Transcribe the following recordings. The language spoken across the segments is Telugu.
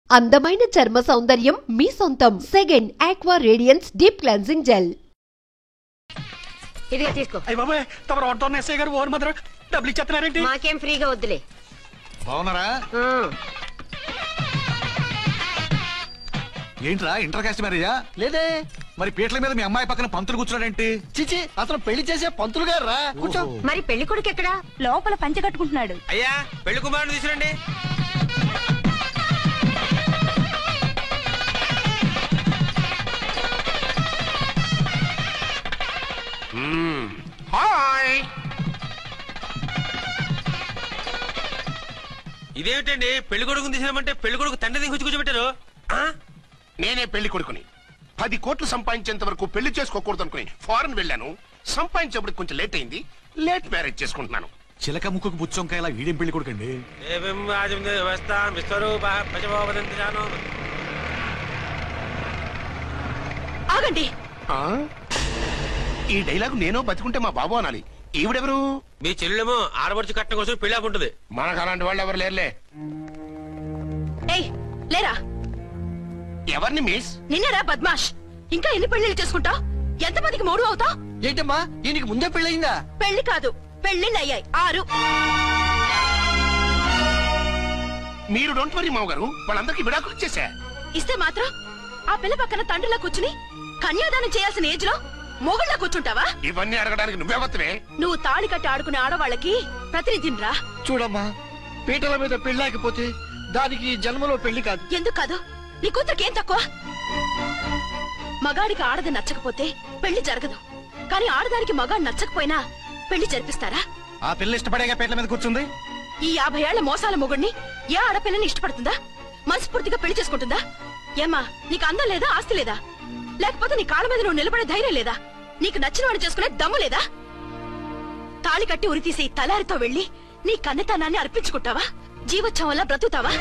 అందమైన చర్మ సౌందర్యం మీ సొంతం. Second aqua radiance deep cleansing gel. ఇదిగా తీసుకో. అయ్య బాబాయ్, తమరు ఆటో ఎస్ఐ గారు ఓన్ మాత్రం డబ్బులు ఇచ్చేస్తున్నారేంటి? మాకేం ఫ్రీగా వద్దులే. బాగున్నారా? ఏంట్రా ఇంటర్ కాస్ట్ మ్యారేజా? లేదే. మరి పీటల మీద మీ అమ్మాయి పక్కన పంతులు కూర్చున్నాడేంటి? చిచి, అతను పెళ్లి చేసే పంతులు గారు రా. కూర్చో. మరి పెళ్లి కొడుకు ఎక్కడా? లోపల పంచె కట్టుకుంటున్నాడు. అయ్యా, పెళ్లి కుమారుని తీసుకురండి. హాయ్. ఇదేమిటండి, పెళ్లి కొడుకుని తీసినామంటే పెళ్లి కొడుకు తండ్రి దిగి కూర్చోబెట్టారు. నేనే పెళ్లి కొడుకుని. 10 కోట్లు సంపాదించేంత వరకు పెళ్లి చేసుకోకూడదు అనుకుని ఫారెన్ వెళ్ళాను. సంపాదించేప్పుడు కొంచెం లేట్ అయింది. లేట్ మ్యారేజ్ చేసుకుంటున్నాను. చిలక ముక్కుకు బుచ్చొంకాయలా వీడేం పెళ్లి కొడుకండి? ఆగండి. ఈ డైలాగ్ నేను బతికుంటే మా బాబు అనాలి. ఈవిడెవరు? మీ చెల్లెమో ఆడబడుచు కట్టడం కోసం పెళ్లి ఆకుంటుంది. మనకు అలాంటి వాళ్ళు ఎవరు లేరులే. ఏయ్, లేరా. ఎవరిని మిస్? నిన్నరా బద్మాష్. ఇంకా ఎన్ని పెళ్లిళ్ళు చేసుకుంటావు? ఎంతమందికి మూడు అవుతావు? ఏంటమ్మా, ఈయనకి ముందే పెళ్ళయిందా? పెళ్లి కాదు, పెళ్లిళ్ళు అయ్యాయి 6. మీరు డోంట్ వరీ మామగారు, వాళ్ళందరికీ విడాకులు ఇచ్చేసా. ఇస్తే మాత్రం ఆ పిల్ల పక్కన తండ్రిలా కూర్చుని కన్యాదానం చేయాల్సిన ఏజ్ లో మొగుళ్ళ కూర్చుంటావా? ఇవన్నీ అడగడానికి నువ్వెవత్తవే? నువ్వు తాళి కట్టి ఆడుకునే ఆడవాళ్ళకి ప్రతినిధినిరా. చూడమ్మా, పీటల మీద పెళ్ళాకపోతే దానికి జన్మలో పెళ్లి కాదు. ఎందుకు కాదు? నీ కూతురికేం తక్కువ? మగాడికి ఆడది నచ్చకపోతే పెళ్లి జరగదు. కానీ ఆడదానికి మగాడు నచ్చకపోయినా పెళ్లి జరిపిస్తారా? ఆ పిల్ల ఇష్టపడేగా పీటల మీద కూర్చుంది. ఈ 50 ఏళ్ల మోసాల మొగుడిని ఏ ఆడపిల్లని ఇష్టపడుతుందా? మనస్ఫూర్తిగా పెళ్లి చేసుకుంటుందా? ఏమ్మా, నీకు అందం లేదా, ఆస్తి లేదా? లేకపోతే నీ కాళ్ళ మీద నువ్వు నిలబడే ధైర్యం లేదా? నీకు నచ్చిన వాడు చేసుకునే దమ్ము లేదా? తాళి కట్టి ఉరితీసి తలారితో వెళ్లి నీ కన్నెతనాన్ని అర్పించుకుంటావా? జీవోత్సవం వల్ల బ్రతుకుతావా?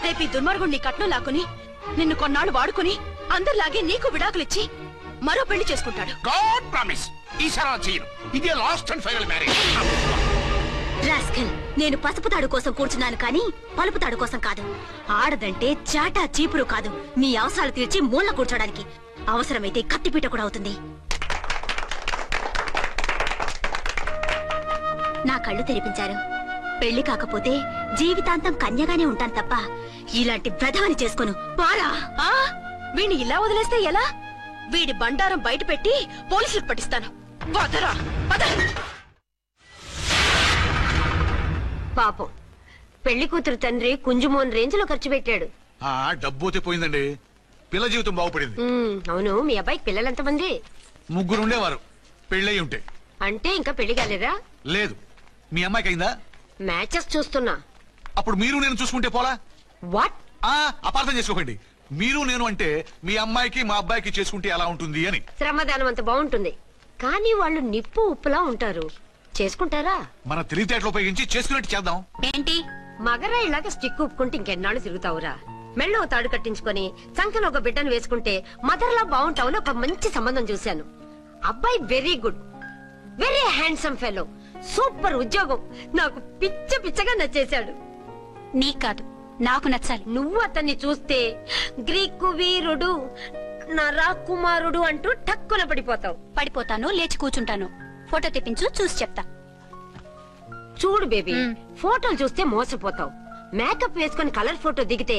రేపు ఈ దుర్మార్గుడు నీ కట్నం లాక్కుని నిన్ను కొన్నాళ్ళు వాడుకుని అందరిలాగే నీకు విడాకులిచ్చి మరో పెళ్లి చేసుకుంటాడు. గాడ్ ప్రామిస్, ఈసారి చేయను. ఇదే లాస్ట్ అండ్ ఫైనల్ మ్యారేజ్. నేను పసుపు తాడు కోసం కూర్చున్నాను కానీ పలుపు తాడు కోసం కాదు. ఆడదంటే చాటా చీపురు కాదు, నీ అవసరాలు తీర్చి మూల కూర్చోడానికి. అవసరమైతే కత్తిపీట కూడా అవుతుంది. నా కళ్ళు తెరిపించారు. పెళ్లి కాకపోతే జీవితాంతం కన్యగానే ఉంటాను తప్ప ఇలాంటి వ్రధమని చేసుకోను. పారా. వీడిని ఇలా వదిలేస్తే ఎలా? వీడి బండారం బయట పెట్టి పోలీసులకు పట్టిస్తాను. వదరా, వద. పాపం, పెళ్లి కూతురు తండ్రి కుంజుమోన్ రేంజ్ లో ఖర్చు పెట్టాడు. డబ్బు పోయిందండి. పిల్ల జీవితం బాగుపడింది. అవును, మీ అబ్బాయికి పిల్లలెంతమంది? 3 ఉండేవారు. పెళ్ళయి ఉంటే. అంటే ఇంకా పెళ్లి కాలేదా? లేదు. మీ అమ్మాయికి అయిందా? మ్యాచెస్ చూస్తున్నా. అప్పుడు మీరు నేను చూసుకుంటే పోలా? వాట్? అపార్థం చేసుకోకండి. మీరు నేను అంటే మీ అమ్మాయికి మా అబ్బాయికి చేసుకుంటే ఎలా ఉంటుంది అని. శ్రమదానం అంత బాగుంటుంది, కానీ వాళ్ళు నిప్పు ఉప్పులా ఉంటారు. చేసుకుంటారా? మన తెలివితేటలు ఉపయోగించి చేసుకున్నట్టు చేద్దాం. ఏంటి మగరా ఇలాగ స్టిక్ ఉప్పుకుంటే ఇంకెన్నాళ్ళు తిరుగుతావురా? మెళ్ళో తాడు కట్టించుకొని సంఖ్యలో ఒక బిడ్డను వేసుకుంటే మదర్లా బాగుంటావుని ఒక మంచి సంబంధం చూశాను. అబ్బాయి very good, very handsome fellow, super ఉద్యోగం. నాకు పిచ్చగా నచ్చేశాడు. నీకు కాదు, నాకు నచ్చాలి. నువ్వు అతన్ని చూస్తే గ్రీకు వీరుడు, నా రాకుమారుడు అంటూ టక్కున పడిపోతావు. పడిపోతాను, లేచి కూర్చుంటాను. ఫోటో తెప్పించు, చూసి చెప్తా. చూడు బేబీ, ఫోటోలు చూస్తే మోసపోతావు. మేకప్ వేసుకుని కలర్ ఫోటో దిగితే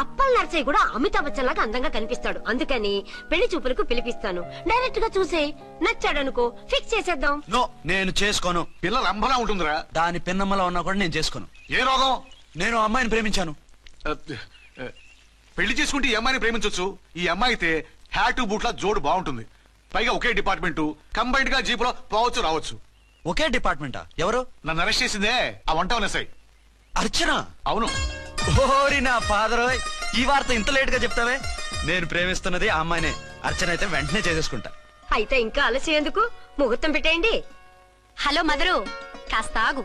అప్పల్ నర్సయ్య కూడా అమితాబ్ బచ్చన్ లాగా అందంగా కనిపిస్తాడు. అందుకని పెళ్లి చూపులకు పిలిపిస్తాను. డైరెక్ట్ గా చూసే నచ్చాడనుకో, ఫిక్స్ చేసేద్దాం. నో, నేను చేసుకోను. పిల్ల రంభలా ఉంటుందిరా. దాని పిన్నమ్మలా ఉన్నా కూడా నేను చేసుకోను. ఏ రోగం? నేను అమ్మాయిని ప్రేమించాను. పెళ్లి చేసుకుంటే ఈ అమ్మాయిని ప్రేమించొచ్చు. ఈ అమ్మాయి అయితే హ్యాటు బూట్ల జోడు బాగుంటుంది. పైగా ఒకే డిపార్ట్మెంట్, కంబైన్డ్ గా జీపులో పోవచ్చు రావచ్చు. ఒకే డిపార్ట్మెంటా? ఎవరు? నన్ను అరెస్ట్ చేసిందే ఆ వంట ఎస్ఐ. అర్చన? అవును. ఓరి నా ఫాదర్, ఈ వార్త ఇంత లేట్ గా చెప్తావే. నేను ప్రేమిస్తున్నది ఆ అమ్మాయినే. అర్చన అయితే వెంటనే చేసేసుకుంటా. అయితే ఇంకా ఆలస్యం ఎందుకు, ముహూర్తం పెట్టేయండి. హలో మదరు, కాస్త ఆగు.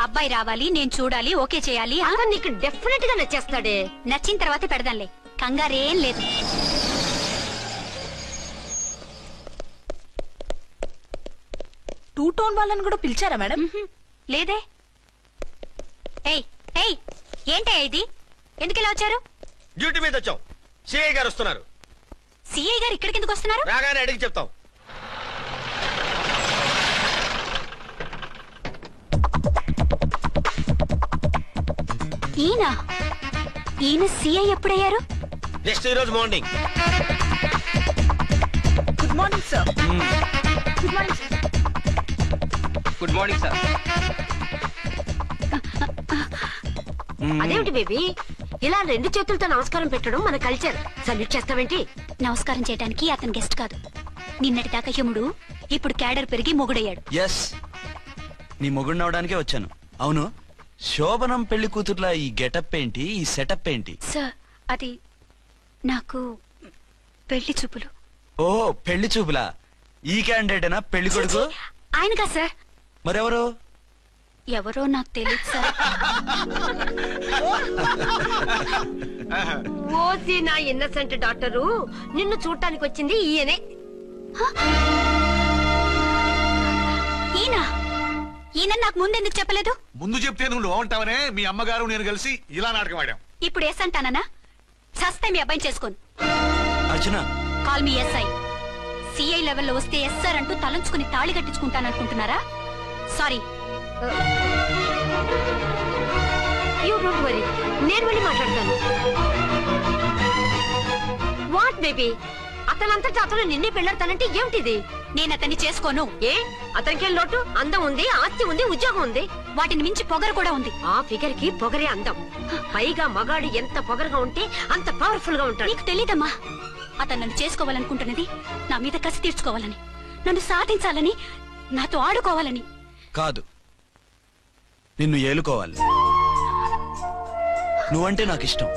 అబ్బాయి రావాలి, నేను చూడాలి, ఓకే చేయాలి. నీకు డెఫినెట్ గా నచ్చేస్తాడే. నచ్చిన తర్వాత పెడదాంలే, కంగారేం లేదు. 2 టోన్ వాళ్ళని కూడా పిలిచారా మేడం? లేదే. ఏయ్ ఏయ్, ఏంటే ఇది? ఎందుకెలా వచ్చారు? డ్యూటీ మీద వచ్చాం. సిఐ గారు వస్తున్నారు. సిఐ గారు ఇక్కడికి ఎందుకు వస్తున్నారు? రాగానే అడిగి చెప్తాం. ఈయన సిఐ ఎప్పుడయ్యారు? నెక్స్ట్ ఈ రోజు morning. Good morning sir. Good morning sir. Good morning sir. అదేమిటి బేబీ, ఇలా 2 చేతులతో నమస్కారం పెట్టడం మన కల్చర్. సల్యూట్ చేస్తావేంటి? నమస్కారం చేయడానికి అతను గెస్ట్ కాదు. నిన్నటి దాకా యముడు, ఇప్పుడు క్యాడర్ పెరిగి మొగుడయ్యాడు. ఎస్, నీ మొగుడిని అవడానికే వచ్చాను. అవును, శోభనం పెళ్లి కూతుర్లా ఈ గెటప్ ఏంటి, ఈ సెటప్ ఏంటి? సార్, అది నాకు పెళ్లి చూపులు. ఓ, పెళ్లి చూపులా? ఈ క్యాండిడేటేనా పెళ్లి కొడుకు? ఆయనగా సార్. మరెవరు? ఎవరో నాకు తెలియదు సార్. ఓసి నా ఇన్నసెంట్ డాక్టరు, నిన్ను చూడటానికి వచ్చింది ఈయనే. ఈయన నాకు ముందెందుకు చెప్పలేదు? ముందు చెప్తే నువ్వు బాగుంటావనే మీ అమ్మగారు నేను కలిసి ఇలా నాటకం ఆడాం. ఇప్పుడు ఎస్ అంటానా? సస్తే మీ అబ్బాయిని చేసుకోను. అర్చన, కాల్ మీ ఎస్ఐ. సిఐ లెవెల్లో వస్తే ఎస్ఆర్ అంటూ తలంచుకుని తాళి కట్టించుకుంటాననుకుంటున్నారా? సారీ. యూ డోంట్ వరీ, నేను వెళ్ళి మాట్లాడతాను. వాట్ బేబీ, అతనంతటా అతను నిన్నే పెళ్ళాడతానంటే ఏమిటిది? నేను అతన్ని చేసుకోను. ఏ, అతనికేం లోటు? అందం ఉంది, ఆస్తి ఉంది, ఉద్యోగం ఉంది. వాటిని మించి పొగరు కూడా ఉంది. ఆ ఫిగర్ కి పొగరే అందం. పైగా మగాడు ఎంత పొగరుగా ఉంటే అంత పవర్ఫుల్ గా ఉంటాడు. నీకు తెలీదమ్మా, అతను నన్ను చేసుకోవాలనుకుంటున్నది నా మీద కసి తీర్చుకోవాలని, నన్ను సాధించాలని, నాతో ఆడుకోవాలని కాదు, నిన్ను ఏలుకోవాలి. నువ్వంటే నాకు ఇష్టం.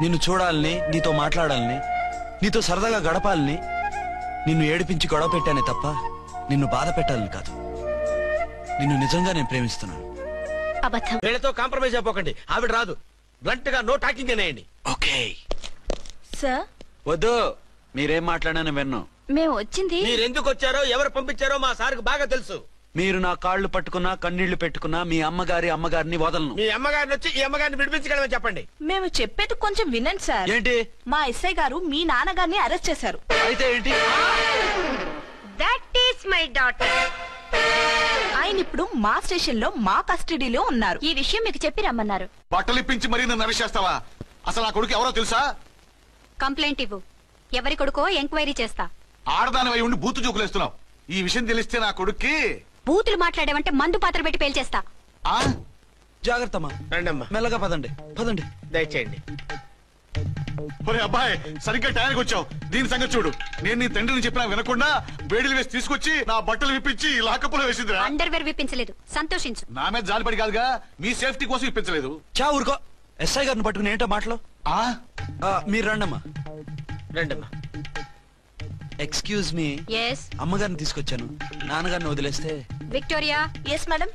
నిన్ను చూడాలని, నీతో మాట్లాడాలని, నీతో సరదాగా గడపాలని, నిన్ను ఏడిపించి గొడవ పెట్టానే తప్ప నిన్ను బాధ పెట్టాలని కాదు. నిన్ను నిజంగా నేను ప్రేమిస్తున్నాను. అబద్ధం. వీళ్ళతో కాంప్రమైజ్ అయిపోకండి. ఆవిడ రాదు. బ్లంట్ గా నో టాకింగ్ అనేయండి. ఓకే సార్, వద్దు, మీరేం మాట్లాడానని విన్నాం. మేము వచ్చింది. మీరు ఎందుకు వచ్చారో, ఎవరు పంపించారో మా సార్కి బాగా తెలుసు. మీరు నా కాళ్ళు పట్టుకున్నా, కన్నీళ్లు పెట్టుకున్నా మీ అమ్మగారిని వదలను. మీ అమ్మగారిని వచ్చి ఈ అమ్మగారిని విడిపించగలమని చెప్పండి. మేము చెప్పేది కొంచెం వినండి సార్. ఏంటి? మా ఎస్ఐ గారు మీ నాన్నగారిని అరెస్ట్ చేశారు. అయితే ఏంటి? That is my daughter. ఆయన ఇప్పుడు మా స్టేషన్ లో మా కస్టడీలో ఉన్నారు. ఈ విషయం మీకు చెప్పి రమ్మన్నారు. బట్టలు ఇప్పించి మరీ నన్ను అరెస్ట్ చేస్తావా? అసలు నా కొడుకు ఎవరో తెలుసా? కంప్లైంట్ ఇవ్వు. ఎవరి కొడుకో ఎంక్వైరీ చేస్తా. ఆడదానివై ఉండి బూతు చూకులేస్తున్నావు. ఈ విషయం తెలిస్తే నా కొడుక్కి బూతులు మాట్లాడేవంటే మందు పాత్ర పెట్టి పేల్చేస్తా. జాగ్రత్తమ్మా, రండమ్మా. మెల్లగా పదండి. పదండి. దయచేయండి. ఒరే అబ్బాయి, సరిగ్గా టైంకి వచ్చావు. దీని సంగతి చూడు. నేను నీ తండ్రిని చెప్పినా వినకుండా వేడిలు వేసి తీసుకొచ్చి నా బట్టలు విప్పించి లాకప్పులో వేసిందిరా. అండర్వేర్ విప్పించలేదు, సంతోషించు. నా మీద జాలిపడి కాదుగా, మీ సేఫ్టీ కోసం ఇప్పించలేదు. చా ఊరుకో. ఎస్ఐ గారిని పట్టుకుని ఏంటో మాటలు. మీరు రండమ్మా. రండమ్మా. Excuse me. ఎస్. అమ్మగారిని తీసుకొచ్చాను. నాన్నగారిని వదిలేస్తే. Victoria. Yes madam.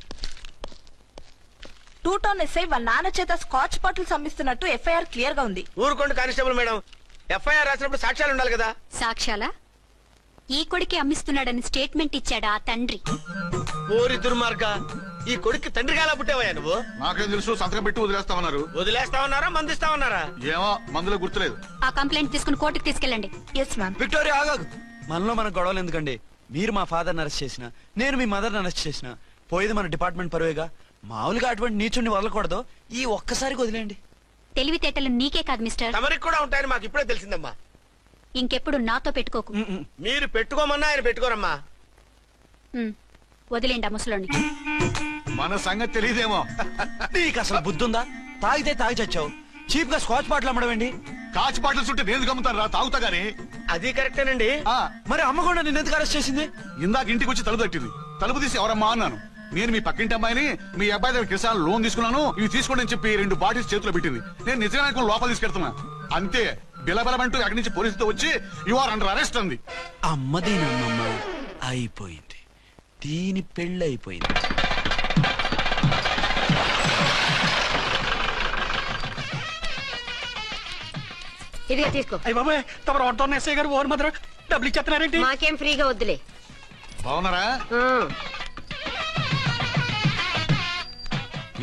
2 town SI వాళ్ళ నాన్న చేత స్కాచ్ బాటిల్స్ అమ్మిస్తున్నట్టు ఎఫ్ఐఆర్ క్లియర్ గా ఉంది. ఊరుకోండి కానిస్టేబుల్ మేడం. ఎఫ్ఐఆర్ రాసినప్పుడు సాక్ష్యాలు ఉండాలి కదా. సాక్ష్యాలా? ఈ కొడుకి అమ్మిస్తున్నాడని స్టేట్మెంట్ ఇచ్చాడా ఆ తండ్రి? ఊరి దుర్మార్గ, ఈ కొడుక్కి తండ్రిగా ఎలా పుట్టావయ్యా నువ్వు? నాకేం తెలుసు, సంతకం పెట్టి వదిలేస్తామన్నారు. వదిలేస్తామన్నారా, మందిస్తామన్నారా? ఏమో, మందులో గుర్తులేదు. ఆ కంప్లైంట్ తీసుకుని కోర్టుకు తీసుకెళ్ళండి. Yes ma'am. విక్టోరియా ఆగాగు. మనలో మన గొడవలు ఎందుకండి? మీరు మా ఫాదర్ని అరెస్ట్ చేసిన, నేను మీ మదర్ని అరెస్ట్ చేసిన, పోయేది మన డిపార్ట్మెంట్ పరువేగా. మామూలుగా అటువంటి నీచుడిని వదలకూడదు. ఈ ఒక్కసారికి వదిలేండి. తెలివితేటలు నీకే కాదు మిస్టర్, తమరికి కూడా ఉంటాయని మాకు ఇప్పుడే తెలిసిందమ్మా. ఇంకెప్పుడు నాతో పెట్టుకోకు. మీరు పెట్టుకోమన్నా ఆయన పెట్టుకోరమ్మా. వదిలేండి ఆ ముసలోని. మన సంగతి తెలియదేమో. నీకు అసలు బుద్ధుందా? తాగితే తాగి చచ్చావు. చీప్ గా స్కాచ్ బాటిల్ అమ్మడమేంటి? కాచి బాటిల్స్ ఉంటే నేను గమ్ముతాను రా, తాగుతా గానీ. అది కరెక్టేనండి. మరి అమ్మ కూడా నిన్ను ఎందుకు అరెస్ట్ చేసింది? ఇందాక ఇంటికి వచ్చి తలుపు తట్టింది. తలుపు తీసి ఎవరమ్మా అన్నాను. నేను మీ పక్కింటి అమ్మాయిని, మీ అబ్బాయి దగ్గర కిసాన్ లోన్ తీసుకున్నాను, ఇవి తీసుకోండి అని చెప్పి 2 బాటిల్స్ చేతిలో పెట్టింది. నేను నిజంగా లోపల తీసుకెళ్తున్నా. అంతే, బిలబలమంటూ అక్కడి నుంచి పోలీసుతో వచ్చి యు ఆర్ అండర్ అరెస్ట్ అంది. అమ్మది నమ్మమ్మ అయిపోయింది. దీని పెళ్ళి అయిపోయింది. ఇదిగా తీసుకో. అయ్య బాబాయ్, తమరు ఆటోన్ ఎస్ఐ గారు ఓవర్ మాత్రం డబ్బులు ఇచ్చేస్తున్నారేంటి? మాకేం ఫ్రీగా వద్దులే. బాగున్నారా?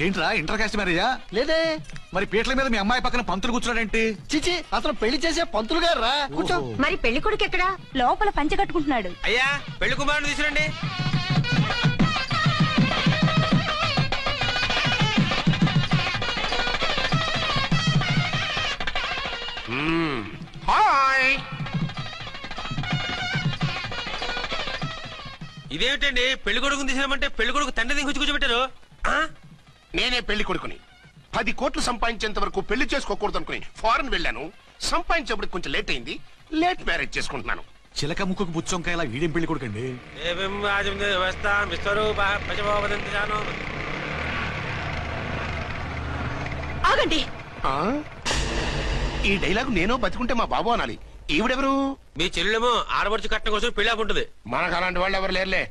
ఏంట్రా ఇంటర్ కాస్ట్ మ్యారేజా? లేదే. మరి పీటల మీద మీ అమ్మాయి పక్కన పంతులు కూర్చున్నాడేంటి? చిచి, అతను పెళ్లి చేసే పంతులు గారు రా. కూర్చో. మరి పెళ్లి కొడుకు ఎక్కడా? లోపల పంచె కట్టుకుంటున్నాడు. అయ్యా పెళ్లి కుమారుని తీసుకురండి. హాయ్. ఇదేమిటండి పెళ్లి కొడుకుని తీసుకురామంటే పెళ్లి కొడుకు తండ్రి దించి కూర్చోబెట్టారు. నేనే పెళ్లి కొడుకుని. 10 కోట్లు సంపాదించేంత వరకు పెళ్లి చేసుకోకూడదు అనుకుని ఫారెన్ వెళ్ళాను. సంపాదించేప్పుడు కొంచెం లేట్ అయింది. లేట్ మ్యారేజ్ చేసుకుంటున్నాను. చిలక ముక్కుకు బుచ్చొంకాయ ఇలా వీడేం పెళ్లి కొడుకండి? ఆగండి. ఈ డైలాగ్ నేను బతికుంటే మా బాబు అనాలి. ఈవిడెవరు? మీ చెల్లెమో ఆడబడుచు కట్నం కోసం పెళ్లి ఆకుంటుంది. మనకు అలాంటి వాళ్ళు ఎవరు లేరులే.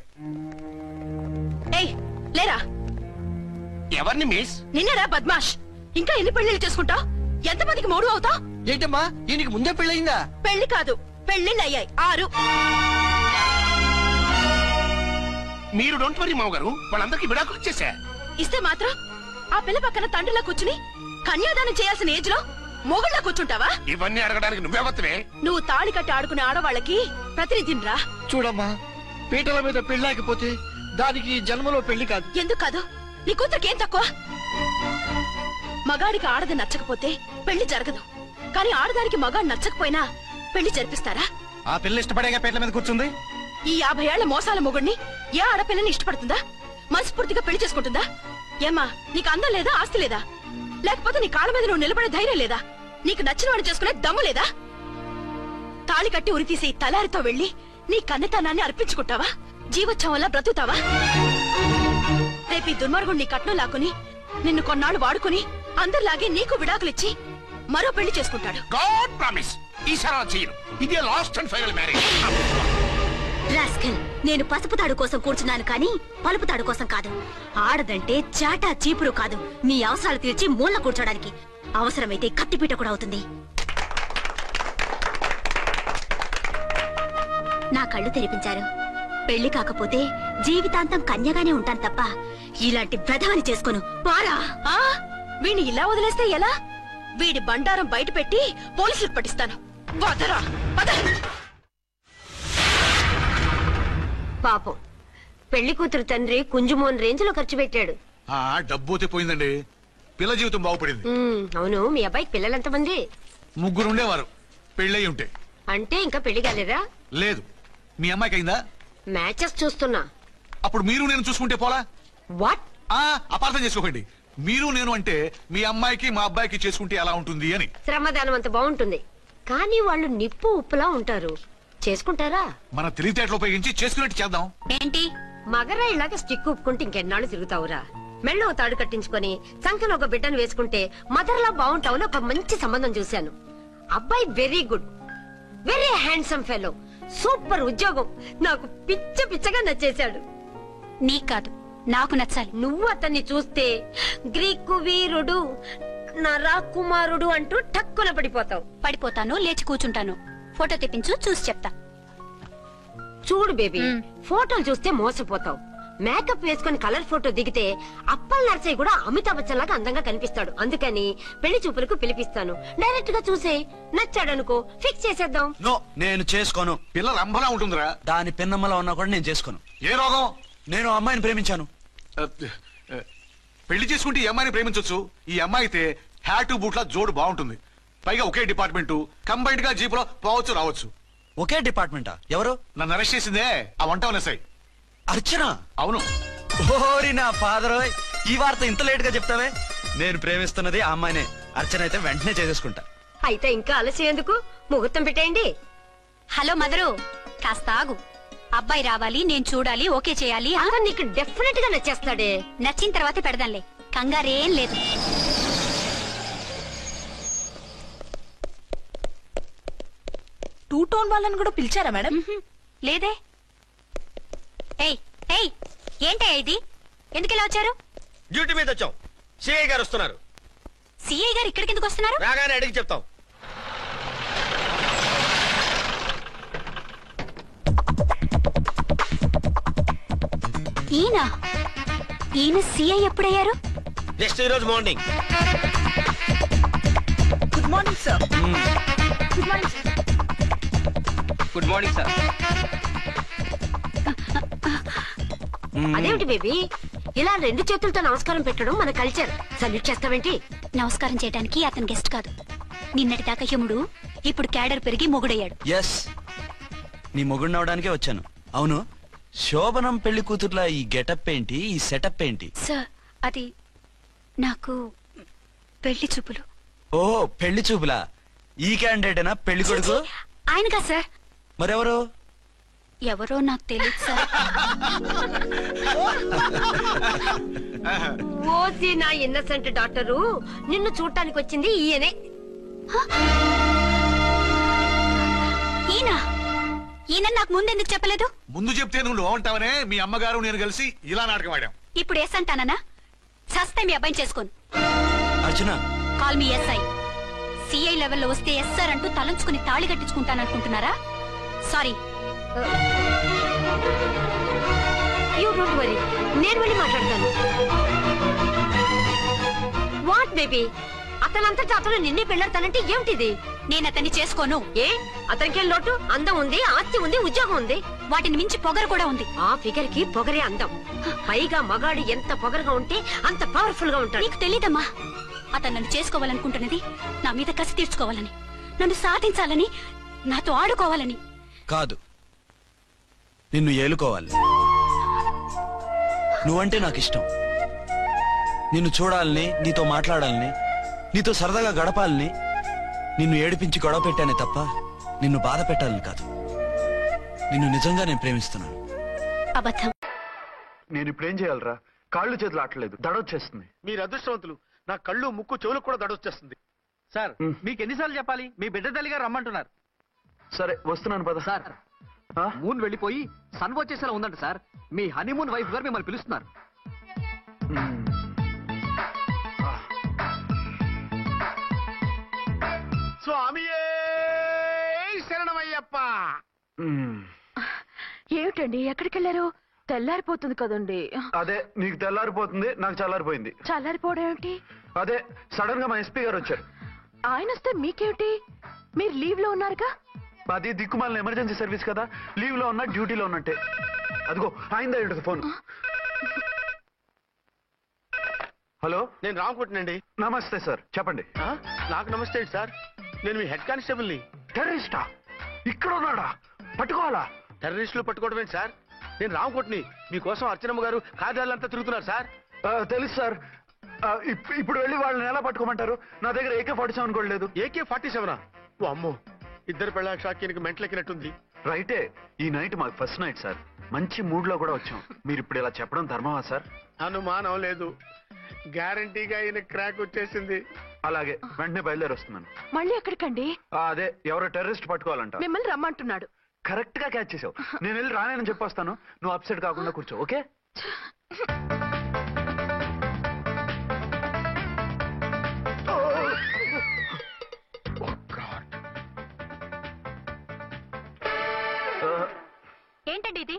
ఏయ్ లేరా. ఎవరిని మిస్? నిన్నరా బద్మాష్. ఇంకా ఎన్ని పెళ్లిళ్ళు చేసుకుంటావు? ఎంతమందికి మూడు అవుతావు? ఏంటమ్మా, ఈయనకి ముందే పెళ్ళయిందా? పెళ్లి కాదు, పెళ్లిళ్ళు అయ్యాయి 6. మీరు డోంట్ వరీ మామగారు, వాళ్ళందరికీ విడాకులు ఇచ్చేసా. ఇస్తే మాత్రం ఆ పిల్ల పక్కన తండ్రిలా కూర్చుని కన్యాదానం చేయాల్సిన ఏజ్ లో మొగుళ్ళ కూర్చుంటావా? ఇవన్నీ అడగడానికి నువ్వెవత్తవే? నువ్వు తాళి కట్టి ఆడుకునే ఆడవాళ్ళకి ప్రతినిధినిరా. చూడమ్మా, పీటల మీద పెళ్ళాకపోతే దానికి జన్మలో పెళ్లి కాదు. ఎందుకు కాదు? నీ కూతురికేం తక్కువ? మగాడికి ఆడది నచ్చకపోతే పెళ్లి జరగదు. కానీ ఆడదానికి మగాడు నచ్చకపోయినా పెళ్లి జరిపిస్తారా? ఆ పిల్ల ఇష్టపడేగా పీటల మీద కూర్చుంది. ఈ 50 ఏళ్ల మోసాల మొగుడిని ఏ ఆడపిల్లని ఇష్టపడుతుందా? మనస్ఫూర్తిగా పెళ్లి చేసుకుంటుందా? ఏమ్మా, నీకు అందం లేదా, ఆస్తి లేదా? లేకపోతే నీ కాళ్ళ మీద నువ్వు నిలబడే ధైర్యం లేదా? నీకు నచ్చిన వాడు చేసుకునే దమ్ము లేదా? తాళి కట్టి ఉరితీసే తలారితో వెళ్లి నీ కన్నెతనాన్ని అర్పించుకుంటావా? జీవోత్సవంలా బ్రతుకుతావా? రేపు ఈ దుర్మార్గుడు నీ కట్నం లాక్కుని నిన్ను కొన్నాళ్ళు వాడుకుని అందరిలాగే నీకు విడాకులిచ్చి మరో పెళ్లి చేసుకుంటాడు. గాడ్ ప్రామిస్, ఈసారి చేయను. ఇదే last and final marriage. Rascal, నేను పసుపు తాడు కోసం కూర్చున్నాను కానీ పలుపు తాడు కోసం కాదు. ఆడదంటే చాటా చీపురు కాదు, నీ అవసరాలు తీర్చి మూల కూర్చోడానికి. అవసరమైతే కత్తిపీట కూడా అవుతుంది. నా కళ్ళు తెరిపించారు. పెళ్లి కాకపోతే జీవితాంతం కన్యగానే ఉంటాను తప్ప ఇలాంటి బ్రధవని చేసుకోను. పారా. వీణ్ణి ఇలా వదిలేస్తే ఎలా? వీడి బండారం బయట పెట్టి పోలీసులకు పట్టిస్తాను. వదరా, వద. పాపం, పెళ్లి కూతురు తండ్రి కుంజుమోన్ రేంజ్ లో ఖర్చు పెట్టాడు. డబ్బు పోయిందండి. పిల్ల జీవితం బాగుపడింది. అవును, మీ అబ్బాయికి పిల్లలెంతమంది? 3 ఉండేవారు. పెళ్ళయి ఉంటే. అంటే ఇంకా పెళ్లి కాలేదా? లేదు. మీ అమ్మాయికి అయిందా? మ్యాచెస్ చూస్తున్నా. అప్పుడు మీరు నేను చూసుకుంటే పోలా? వాట్? అపార్థం చేసుకోకండి. మీరు నేను అంటే మీ అమ్మాయికి మా అబ్బాయికి చేసుకుంటే ఎలా ఉంటుంది అని. శ్రమదానం అంత బాగుంటుంది, కానీ వాళ్ళు నిప్పు ఉప్పులా ఉంటారు. చేసుకుంటారా? మన తెలివితేటలు ఉపయోగించి చేసుకున్నట్టు చేద్దాం. ఏంటి మగరా ఇలాగ స్టిక్ ఉప్పుకుంటే ఇంకెన్నాళ్ళు తిరుగుతావురా? మెళ్ళో తాడు కట్టించుకొని సంఖ్యలో ఒక బిడ్డను వేసుకుంటే మదర్లా బాగుంటావుని ఒక మంచి సంబంధం చూశాను. అబ్బాయి very good, very handsome fellow, super ఉద్యోగం. నాకు పిచ్చగా నచ్చేశాడు. నీకు కాదు, నాకు నచ్చాలి. నువ్వు అతన్ని చూస్తే గ్రీకు వీరుడు, నా రాకుమారుడు అంటూ టక్కున పడిపోతావు. పడిపోతాను, లేచి కూర్చుంటాను. ఫోటో తెప్పించు, చూసి చెప్తా. చూడు బేబీ, ఫోటోలు చూస్తే మోసపోతావు. మేకప్ వేసుకుని కలర్ ఫోటో దిగితే అప్పల్ నర్సయ్య కూడా అమితాబ్ బచ్చన్ లాగా అందంగా కనిపిస్తాడు. అందుకని పెళ్లి చూపులకు పిలిపిస్తాను. డైరెక్ట్ గా చూసే నచ్చాడనుకో, ఫిక్స్ చేసేద్దాం. నో, నేను చేసుకోను. పిల్ల రంభలా ఉంటుందిరా. దాని పిన్నమ్మలా ఉన్నా కూడా నేను చేసుకోను. ఏ రోగం? నేను అమ్మాయిని ప్రేమించాను. పెళ్లి చేసుకుంటే ఈ అమ్మాయిని ప్రేమించొచ్చు. ఈ అమ్మాయి అయితే హ్యాటు బూట్ల జోడు బాగుంటుంది. పైగా ఒకే డిపార్ట్మెంట్, కంబైన్డ్ గా జీపులో పోవచ్చు రావచ్చు. ఒకే డిపార్ట్మెంటా? ఎవరు? నన్ను అరెస్ట్ చేసిందే ఆ వంటవనసాయి. అర్చన? అవును. ఓరి నా ఫాదర్, ఈ వార్త ఇంత లేట్ గా చెప్తావే. నేను ప్రేమిస్తున్నది ఆ అమ్మాయినే. అర్చన అయితే వెంటనే చేసేసుకుంటా. అయితే ఇంకా ఆలస్యం ఎందుకు, ముహూర్తం పెట్టేయండి. హలో మదరు, కాస్త ఆగు. అబ్బాయి రావాలి, నేను చూడాలి, ఓకే చేయాలి. అతను నీకు డెఫినెట్ గా నచ్చేస్తాడే. నచ్చిన తర్వాతే పెడదాంలే, కంగారేం లేదు. 2 టోన్ వాళ్ళని కూడా పిలిచారా మేడం? లేదే. ఏయ్ ఏయ్, ఏంటే ఇది? ఎందుకెలా వచ్చారు? డ్యూటీ మీద వచ్చాం. సిఐ గారు వస్తున్నారు. సిఐ గారు ఇక్కడికి ఎందుకు వస్తున్నారు? రాగానే అడిగి చెప్తాం. ఈయన సిఐ ఎప్పుడయ్యారు? నెక్స్ట్ ఈ రోజు morning. Good morning sir. Good morning sir. Good morning sir. అదేమిటి బేబీ, ఇలా 2 చేతులతో నమస్కారం పెట్టడం మన కల్చర్. సల్యూట్ చేస్తావేంటి? నమస్కారం చేయడానికి అతను గెస్ట్ కాదు. నిన్నటి దాకా యముడు, ఇప్పుడు క్యాడర్ పెరిగి మొగుడయ్యాడు. ఎస్, నీ మొగుడినవడానికే వచ్చాను. అవును, శోభనం పెళ్లి కూతుర్లా ఈ గెటప్ ఏంటి, ఈ సెటప్ ఏంటి? సార్, అది నాకు పెళ్లి చూపులు. ఓ, పెళ్లి చూపులా? ఈ క్యాండిడేటేనా పెళ్లి కొడుకు? ఆయనగా సార్. మరెవరు? ఎవరో నాకు తెలియదు సార్. ఓసి నా ఇన్నసెంట్ డాక్టరు, నిన్ను చూడటానికి వచ్చింది ఈయనే. ఈయన ఈయన నాకు ముందెందుకు చెప్పలేదు? ముందు చెప్తే నువ్వు బాగుంటావనే మీ అమ్మగారు నేను కలిసి ఇలా నాటకం ఆడాం. ఇప్పుడు ఎస్ అంటానా? సస్తే మీ అబ్బాయిని చేసుకోను. అర్చన, కాల్ మీ ఎస్ఐ. సిఐ లెవెల్లో వస్తే ఎస్ఆర్ అంటూ తలంచుకుని తాళి కట్టించుకుంటాననుకుంటున్నారా? సారీ. యూ డోంట్ వరీ, నేను వెళ్ళి మాట్లాడతాను. వాట్ బేబీ, అతనంతటా అతను నిన్నే పెళ్ళాడతానంటే ఏమిటిది? నేను అతన్ని చేసుకోను. ఏ, అతనికేం లోటు? అందం ఉంది, ఆస్తి ఉంది, ఉద్యోగం ఉంది. వాటిని మించి పొగరు కూడా ఉంది. ఆ ఫిగర్ కి పొగరే అందం. పైగా మగాడు ఎంత పొగరుగా ఉంటే అంత పవర్ఫుల్ గా ఉంటాడు. నీకు తెలీదమ్మా, అతను నన్ను చేసుకోవాలనుకుంటున్నది నా మీద కసి తీర్చుకోవాలని, నన్ను సాధించాలని, నాతో ఆడుకోవాలని కాదు, నిన్ను ఏలుకోవాలి. నువ్వంటే నాకు ఇష్టం. నిన్ను చూడాలని, నీతో మాట్లాడాలని, నీతో సరదాగా గడపాలని, నిన్ను ఏడిపించి గొడవ పెట్టానే తప్ప నిన్ను బాధ పెట్టాలని కాదు. నిన్ను నిజంగా నేను ప్రేమిస్తున్నాను. అబద్ధం. నేను ఇప్పుడు ఏం చేయాలరా? కాళ్ళు చేతులు ఆటలేదు, దడొచ్చేస్తుంది. మీరు అదృష్టవంతులు. నా కళ్ళు ముక్కు చెవులకు కూడా దడొచ్చేస్తుంది. సార్, మీకు ఎన్నిసార్లు చెప్పాలి? మీ బిడ్డ తల్లి గారు రమ్మంటున్నారు. సరే వస్తున్నాను పద. సార్, మూన్ వెళ్ళిపోయి సన్ వచ్చేసేలా ఉందంట సార్. మీ హనీమూన్ వైఫ్ గారు మిమ్మల్ని పిలుస్తున్నారు. స్వామియే శరణమయ్యప్ప. ఏమిటండి, ఎక్కడికి వెళ్ళారు? తెల్లారిపోతుంది కదండి. అదే, నీకు తెల్లారిపోతుంది, నాకు చల్లారిపోయింది. చల్లారిపోవడం ఏమిటి? అదే, సడన్ గా మా ఎస్పీ గారు వచ్చారు. ఆయన వస్తే మీకేమిటి? మీరు లీవ్ లో ఉన్నారుగా. అది దిక్కుమాలిన ఎమర్జెన్సీ సర్వీస్ కదా, లీవ్ లో ఉన్నా డ్యూటీలో ఉన్నట్టే. అదిగో ఆయన ఫోన్. హలో, నేను రామకుంటునండి. నమస్తే సార్, చెప్పండి. నాకు నమస్తే సార్, నేను మీ హెడ్ కానిస్టేబుల్ ని. టెర్రరిస్టా? ఇక్కడ ఉన్నాడా? పట్టుకోవాలా? టెర్రరిస్టులు పట్టుకోవడమే సార్. నేను రామకుంటుని. మీకోసం అర్చనమ్మ గారు కార్యాలయంతా తిరుగుతున్నారు సార్. తెలుసు సార్. ఇప్పుడు వెళ్ళి వాళ్ళని ఎలా పట్టుకోమంటారు? నా దగ్గర AK-47 కూడా లేదు. AK-47? ఓ అమ్మో, ఇద్దరు పెళ్ళ షాకీనికి మెంటలెక్కినట్టుంది. రైటే, ఈ నైట్ మాకు ఫస్ట్ నైట్ సార్. మంచి మూడ్ లో కూడా వచ్చాం. మీరు ఇప్పుడు ఇలా చెప్పడం ధర్మమా సార్? అనుమానం లేదు, గ్యారంటీగా ఈయన క్రాక్ వచ్చేసింది. అలాగే, వెంటనే బయలుదేరి వస్తున్నాను. మళ్ళీ ఎక్కడికండి? అదే, ఎవరో టెర్రరిస్ట్ పట్టుకోవాలంట. మిమ్మల్ని రమ్మంటున్నాడు. కరెక్ట్ గా క్యాచ్ చేసావు. నేను వెళ్ళి రానని చెప్పొస్తాను, నువ్వు అప్సెట్ కాకుండా కూర్చో, ఓకే? ఏంటండి ఇది?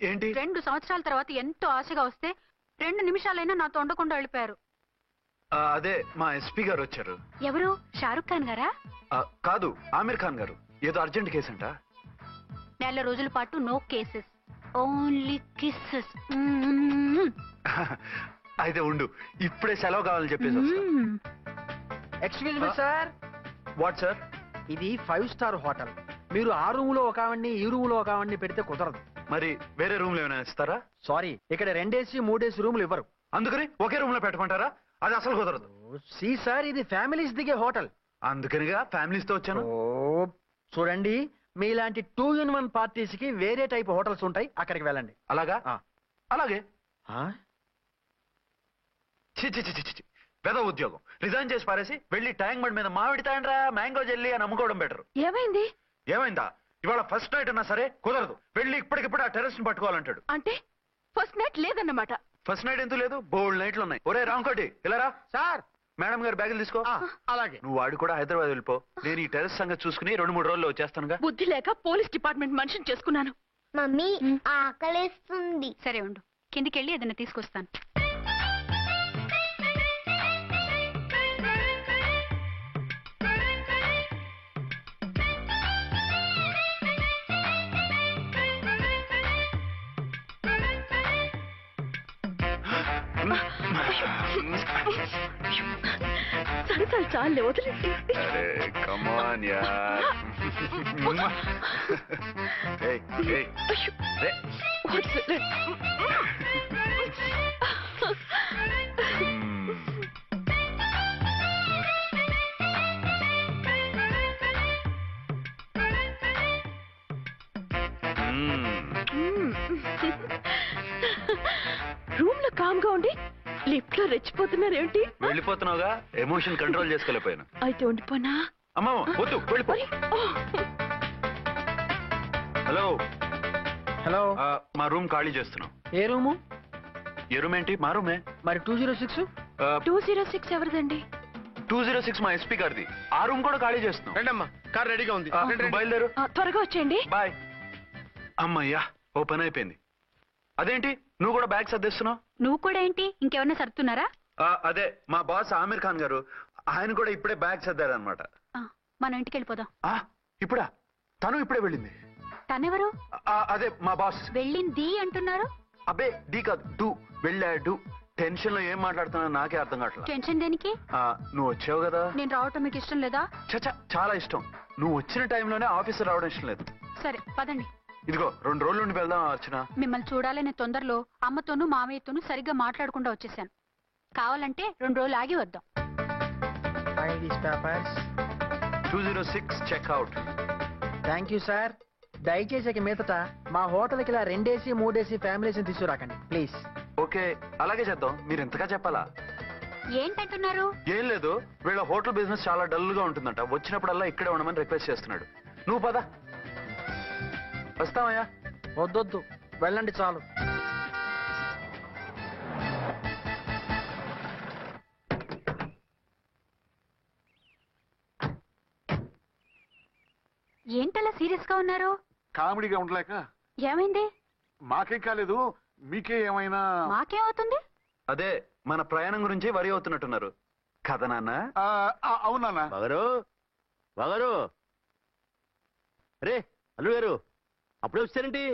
ఏంటి? 2 సంవత్సరాల తర్వాత ఎంతో ఆశగా వస్తే 2 నిమిషాలైనా నాతో ఉండకుండా వెళ్ళిపోయారు. అదే, మా ఎస్పీ గారు వచ్చారు. ఎవరు? షారుఖ్ ఖాన్ గారా? కాదు, ఆమిర్ ఖాన్ గారు. ఏదో అర్జెంట్ కేసు అంట. 4 రోజుల పాటు నో కేసెస్, ఓన్లీ కిస్సెస్. అయితే ఉండు, ఇప్పుడే సెలవు కావాలని చెప్పేసి. Excuse me sir. What sir? ఇది 5 స్టార్ హోటల్. మీరు ఆ రూమ్ లో ఒక ఆవిడ్ని, ఈ రూమ్ లో ఒక ఆవిడ్ని పెడితే కుదరదు. మరి వేరే రూమ్ లో ఏమైనా ఇస్తారా? సారీ, ఇక్కడ 2 AC 3 AC రూములు ఇవ్వరు. అందుకని ఒకే రూమ్ లో పెట్టమంటారా? అది అసలు కుదరదు. సి సార్, ఇది ఫ్యామిలీస్ దిగే హోటల్. అందుకనిగా ఫ్యామిలీస్ తో వచ్చాను. చూడండి, మీలాంటి 2-in-1 పార్టీస్ కి వేరే టైప్ హోటల్స్ ఉంటాయి, అక్కడికి వెళ్ళండి. అలాగా? అలాగే. ఆ? చి పెద్ద ఉద్యోగం రిజైన్ చేసి పారేసి వెళ్ళి ట్యాంక్ బండ్ మీద మామిడి తాండ్రా మ్యాంగో జెల్లీ అని అమ్ముకోవడం బెటర్. ఏమైంది? ఏమైందా? ఇవాళ ఫస్ట్ నైట్ అన్నా సరే కుదరదు. వెళ్ళి ఇప్పటికిప్పుడు ఆ టెర్రస్ ని పట్టుకోవాలంటాడు. అంటే ఫస్ట్ నైట్ లేదన్నమాట. ఫస్ట్ నైట్ ఎందుకు లేదు? బోల్డ్ నైట్లు ఉన్నాయి. ఒరే రాంకోటి, ఇలా రా. సార్, మేడం గారు బ్యాగులు తీసుకో. అలాగే. నువ్వు వాడు కూడా హైదరాబాద్ వెళ్ళిపో. నేను ఈ టెర్రస్ సంగతి చూసుకుని 2-3 రోజుల్లో వచ్చేస్తానుగా. బుద్ధి లేక పోలీస్ డిపార్ట్మెంట్ మనిషిని చేసుకున్నాను. మమ్మీ, ఆకలేస్తుంది. సరే ఉండు, కిందికెళ్ళి ఏదైనా తీసుకొస్తాను. సరసాలు చాలే వదిలేండి. అరే కమాన్ యార్. ఏయ్, ఏయ్. అయ్యో, రే. వదిలేండి. రూమ్ లో కామ్ గా ఉండి లిఫ్ట్ లో రెచ్చిపోతున్నారేంటి? వెళ్ళిపోతున్నావుగా, ఎమోషన్ కంట్రోల్ చేసుకోలేకపోయాను. అయితే ఉండిపోనా? అమ్మా వద్దు, వెళ్ళిపో. హలో హలో, మా రూమ్ ఖాళీ చేస్తున్నాం. ఏ రూము? ఏ రూమ్ ఏంటి? మా రూమే. మరి 206? 206 ఎవరిదండి? 206 మా ఎస్పీ గారిది. ఆ రూమ్ కూడా ఖాళీ చేస్తున్నాం. రండమ్మా, కార్ రెడీగా ఉంది. బయలుదేరు. త్వరగా వచ్చేయండి. బాయ్. అమ్మయ్యా, ఓ పని అయిపోయింది. అదేంటి నువ్వు కూడా బ్యాగ్ సర్దిస్తున్నావు? నువ్వు కూడా ఏంటి, ఇంకెవరన్నా సర్దుతున్నారా? అదే మా బాస్ ఆమీర్ ఖాన్ గారు, ఆయన కూడా ఇప్పుడే బ్యాగ్ సర్దారనమాట. మనం ఇంటికి వెళ్ళిపోదాం. ఇప్పుడా? తను ఇప్పుడే వెళ్ళింది. తనెవరు? అదే మా బాస్. వెళ్ళింది అంటున్నారు. అబ్బే డీ కాదు, డూ. వెళ్ళాడు. టెన్షన్ లో ఏం మాట్లాడుతున్నా నాకే అర్థం కావట్లేదు. టెన్షన్ దేనికి? నువ్వు వచ్చావు కదా. నేను రావటం మీకు ఇష్టం లేదా? చచ్చా, చాలా ఇష్టం. నువ్వు వచ్చిన టైంలోనే ఆఫీసర్ రావడం ఇష్టం లేదు. సరే పదండి. ఇదిగో 2 రోజుల నుండి వెళ్దాం అర్చన. మిమ్మల్ని చూడాలనే తొందరలో అమ్మతోనూ మామయ్యతోనూ సరిగ్గా మాట్లాడకుండా వచ్చేసాను. కావాలంటే 2 రోజులు ఆగి వద్దాం. 206 చెక్అవుట్. Thank you sir. దయచేసి ఇక మీదట మా హోటల్కి ఇలా 2 AC 3 AC ఫ్యామిలీస్ తీసుకురాకండి ప్లీజ్. ఓకే, అలాగే చేద్దాం. మీరు ఎంతగా చెప్పాలా? ఏంటంటున్నారు? ఏం లేదు, వీళ్ళ హోటల్ బిజినెస్ చాలా డల్ గా ఉంటుందంట. వచ్చినప్పుడల్లా ఇక్కడే ఉండమని రిక్వెస్ట్ చేస్తున్నాడు. నువ్వు పద. వస్తావయ్యా? వద్దొద్దు, వెళ్ళండి చాలు. ఏంటలా సీరియస్ గా ఉన్నారు? కామెడీగా ఉండలేక. ఏమైంది? మాకేం కాలేదు, మీకే ఏమైనా? మాకేమవుతుంది? అదే మన ప్రయాణం గురించి వరి అవుతున్నట్టున్నారు కదా నాన్న? అవునా? బాగారు బాగారు, రే అల్లు గారు, అప్పుడే వచ్చారేంటి?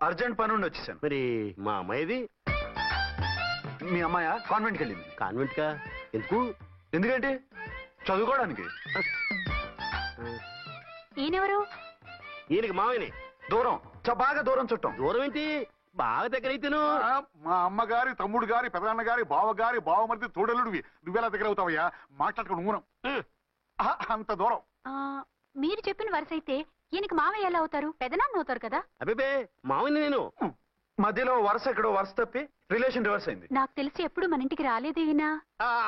అర్జెంట్ పని ఉండి వచ్చేసాను. మరి మా అమ్మాయిది? మీ అమ్మాయ కాన్వెంట్కి వెళ్ళింది. కాన్వెంట్ కా? ఎందుకు? ఎందుకంటే చదువుకోవడానికి. ఈయనెవరు? ఈయనకి మామయ్యని. దూరం, బాగా దూరం చుట్టం. దూరం ఏంటి, బాగా దగ్గర అయితేను. మా అమ్మగారి తమ్ముడు గారి పెదనాన్న గారి బావ గారి బావమరిది తోడలుడివి. నువ్వెలా దగ్గర అవుతావయ్యా? మాట్లాడుకుని ఊరం. అంత దూరం. మీరు చెప్పిన వరుస అయితే ఈయనకి మామయ్య ఎలా అవుతారు? పెదనాన్న అవుతారు కదా. అబ్బే మామయ్యని నేను. మధ్యలో వరుస ఎక్కడో వరుస తప్పి రిలేషన్ రివర్స్ అయింది. నాకు తెలిసి ఎప్పుడు మన ఇంటికి రాలేదు ఈయన.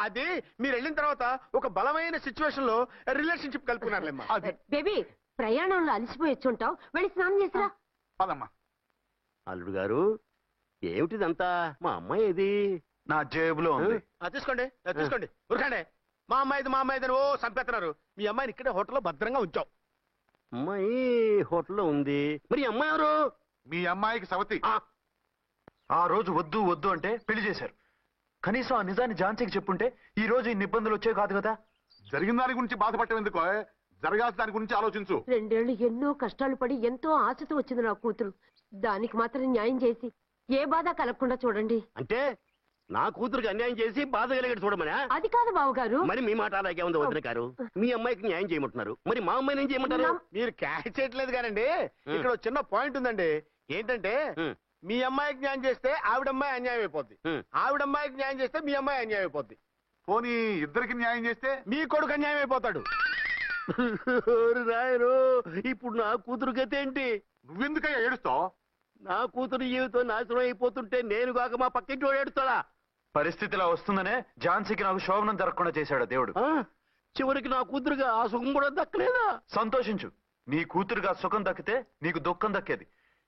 అది మీరు వెళ్ళిన తర్వాత ఒక బలమైన సిచ్యువేషన్ లో రిలేషన్షిప్ కలుపుకున్నారులేమ్మా. బేబీ, ప్రయాణంలో అలసిపోయి వచ్చుంటావు, వెళ్ళి స్నానం చేసిరా. పదమ్మా. అల్లుడు గారు, ఏమిటిదంతా? మా అమ్మాయి ఏది? నా జేబులో ఉంది. తీసుకోండి తీసుకోండి, ఉరకండి. మా అమ్మాయిది ఓ సంపేస్తున్నారు. మీ అమ్మాయిని ఇక్కడే హోటల్లో భద్రంగా ఉంచావు. అమ్మాయి హోటల్లో ఉంది. మరి ఈ అమ్మాయి ఎవరు? మీ అమ్మాయికి సవతి. ఆ రోజు వద్దు వద్దు అంటే పెళ్లి చేశారు. కనీసం ఆ నిజాన్ని ఝాన్సీకి చెప్పుంటే ఈ రోజు ఇన్ని ఇబ్బందులు వచ్చేవి కాదు కదా. జరిగిన దాని గురించి బాధపడటం ఎందుకో, జరగాల్సిన దాని గురించి ఆలోచించు. 2 ఏళ్లు ఎన్నో కష్టాలు పడి ఎంతో ఆశతో వచ్చింది నా కూతురు. దానికి మాత్రం న్యాయం చేసి ఏ బాధ కలగకుండా చూడండి. అంటే నా కూతురికి అన్యాయం చేసి బాధ కలిగేది చూడమనా? అది కాదు బావగారు. మరి మీ మాట అలాగే ఉంది వదిన గారు. మీ అమ్మాయికి న్యాయం చేయమంటున్నారు, మరి మా అమ్మాయిని ఏం చేయమంటారు? మీరు క్యాచ్ చేయట్లేదు కానండి. ఇక్కడ ఒక చిన్న పాయింట్ ఉందండి. ఏంటంటే మీ అమ్మాయికి న్యాయం చేస్తే ఆవిడమ్మాయి అన్యాయం అయిపోద్ది, ఆవిడమ్మాయికి న్యాయం చేస్తే మీ అమ్మాయి అన్యాయం అయిపోద్ది. పోనీ ఇద్దరికి న్యాయం చేస్తే మీ కొడుకు అన్యాయం అయిపోతాడు. రాయరు, ఇప్పుడు నా కూతురు గతి ఏంటి? నువ్వెందుకయ్యా ఏడుస్తావు? నా కూతురు జీవితం నాశనం అయిపోతుంటే నేను కాక మా పక్కింటి వాడు ఏడుస్తాడా? పరిస్థితిలా వస్తుందనే ఝాన్సీకి నాకు శోభనం జరగకుండా చేశాడు దేవుడు. చివరికి నా కూతురుగా ఆ సుఖం కూడా దక్కలేదా? సంతోషించు, నీ కూతురుగా సుఖం దక్కితే నీకు దుఃఖం దక్కేది.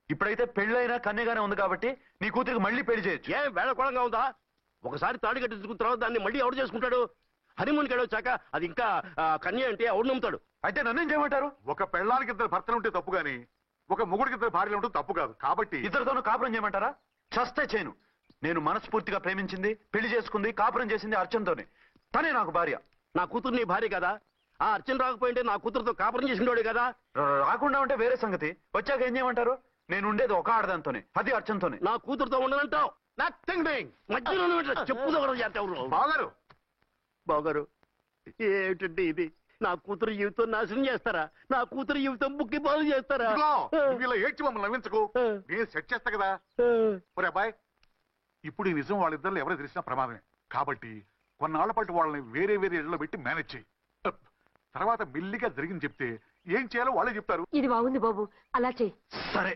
ఇప్పుడైతే పెళ్ళైనా కన్యగానే ఉంది కాబట్టి నీ కూతురికి మళ్ళీ పెళ్లి చేయొచ్చు. ఏం వేళకోళంగా ఉందా? ఒకసారి తాడి కట్టించుకున్న తర్వాత దాన్ని మళ్ళీ ఎవడు చేసుకుంటాడు? హనీమూన్కి వెళ్ళొచ్చాక అది ఇంకా కన్య అంటే ఎవడు నమ్ముతాడు? అయితే నన్నేం చేయమంటారు? ఒక పెళ్ళానికి 2 భర్తలు ఉంటే తప్పు గాని ఒక మొగుడికి 2 భార్యలు ఉంటే తప్పు కాదు. కాబట్టి ఇద్దరితోనూ కాపురం చేయమంటారా? చస్తే చేయను. నేను మనస్ఫూర్తిగా ప్రేమించింది, పెళ్లి చేసుకుంది, కాపురం చేసింది అర్చనతోనే. తనే నాకు భార్య. నా కూతురు నీ భార్య కదా? ఆ అర్చన రాకపోయింటే నా కూతురుతో కాపురం చేసినోడే కదా? రాకుండా ఉంటే వేరే సంగతి. వచ్చాక ఏం చేయమంటారు? నేను ఉండేది ఒక ఆడదాంతోనే, అది అర్చనతోనే. నా కూతురుతో ఉండనంటావు? Nothing doing. మధ్యలో చెప్పుదో చేస్తావు. బాగారు బాగారు, ఏమిటండి ఇది? నా కూతురు జీవితం నాశనం చేస్తారా? నా కూతురు జీవితం బుక్కి పాలు చేస్తారా? నువ్వు ఇలా ఏడ్చి మమ్మల్ని నవ్వించకు, నేను సెట్ చేస్తా కదా. ఒరే అబ్బాయి, ఇప్పుడు ఈ నిజం వాళ్ళిద్దరు ఎవరు తెలిసినా ప్రమాదమే కాబట్టి కొన్నాళ్ల పాటు వాళ్ళని వేరే వేరే ఇళ్లలో పెట్టి మేనేజ్ చేయి. తర్వాత మెల్లిగా జరిగింది చెప్తే ఏం చేయాలో వాళ్ళే చెప్తారు. ఇది బాగుంది బాబు, అలా చెయ్యి. సరే,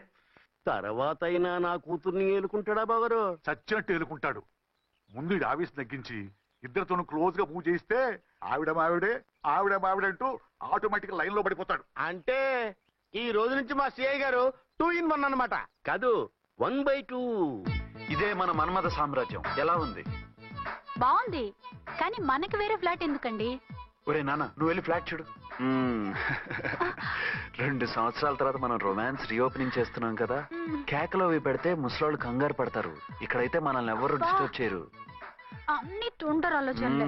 తర్వాత అయినా నా కూతుర్ని ఏలుకుంటాడా బాగారు? చచ్చినట్టు ఏలుకుంటాడు. ముందు ఈ ఆవేశం తగ్గించి ఇద్దరితోనూ క్లోజ్ గా మూవ్ చేయిస్తే ఆవిడ మావిడే ఆవిడ మావిడే అంటూ ఆటోమేటిక్ లైన్ లో పడిపోతాడు. అంటే ఈ రోజు నుంచి మా సిఐ గారు 2 in 1 అన్నమాట. కాదు, 1/2. ఇదే మన మన్మథ సామ్రాజ్యం. ఎలా ఉంది? బాగుంది, కానీ మనకి వేరే ఫ్లాట్ ఎందుకండి? ఒరే నాన్న, నువ్వు వెళ్ళి ఫ్లాట్ చూడు. 2 సంవత్సరాల తర్వాత మనం రొమాన్స్ రీఓపెనింగ్ చేస్తున్నాం కదా. కేకలో అవి పెడితే ముసలోళ్ళు కంగారు పడతారు. ఇక్కడైతే మనల్ని ఎవరు డిస్టర్బ్ చేయరు. అన్ని తొందర ఆలోచనలే.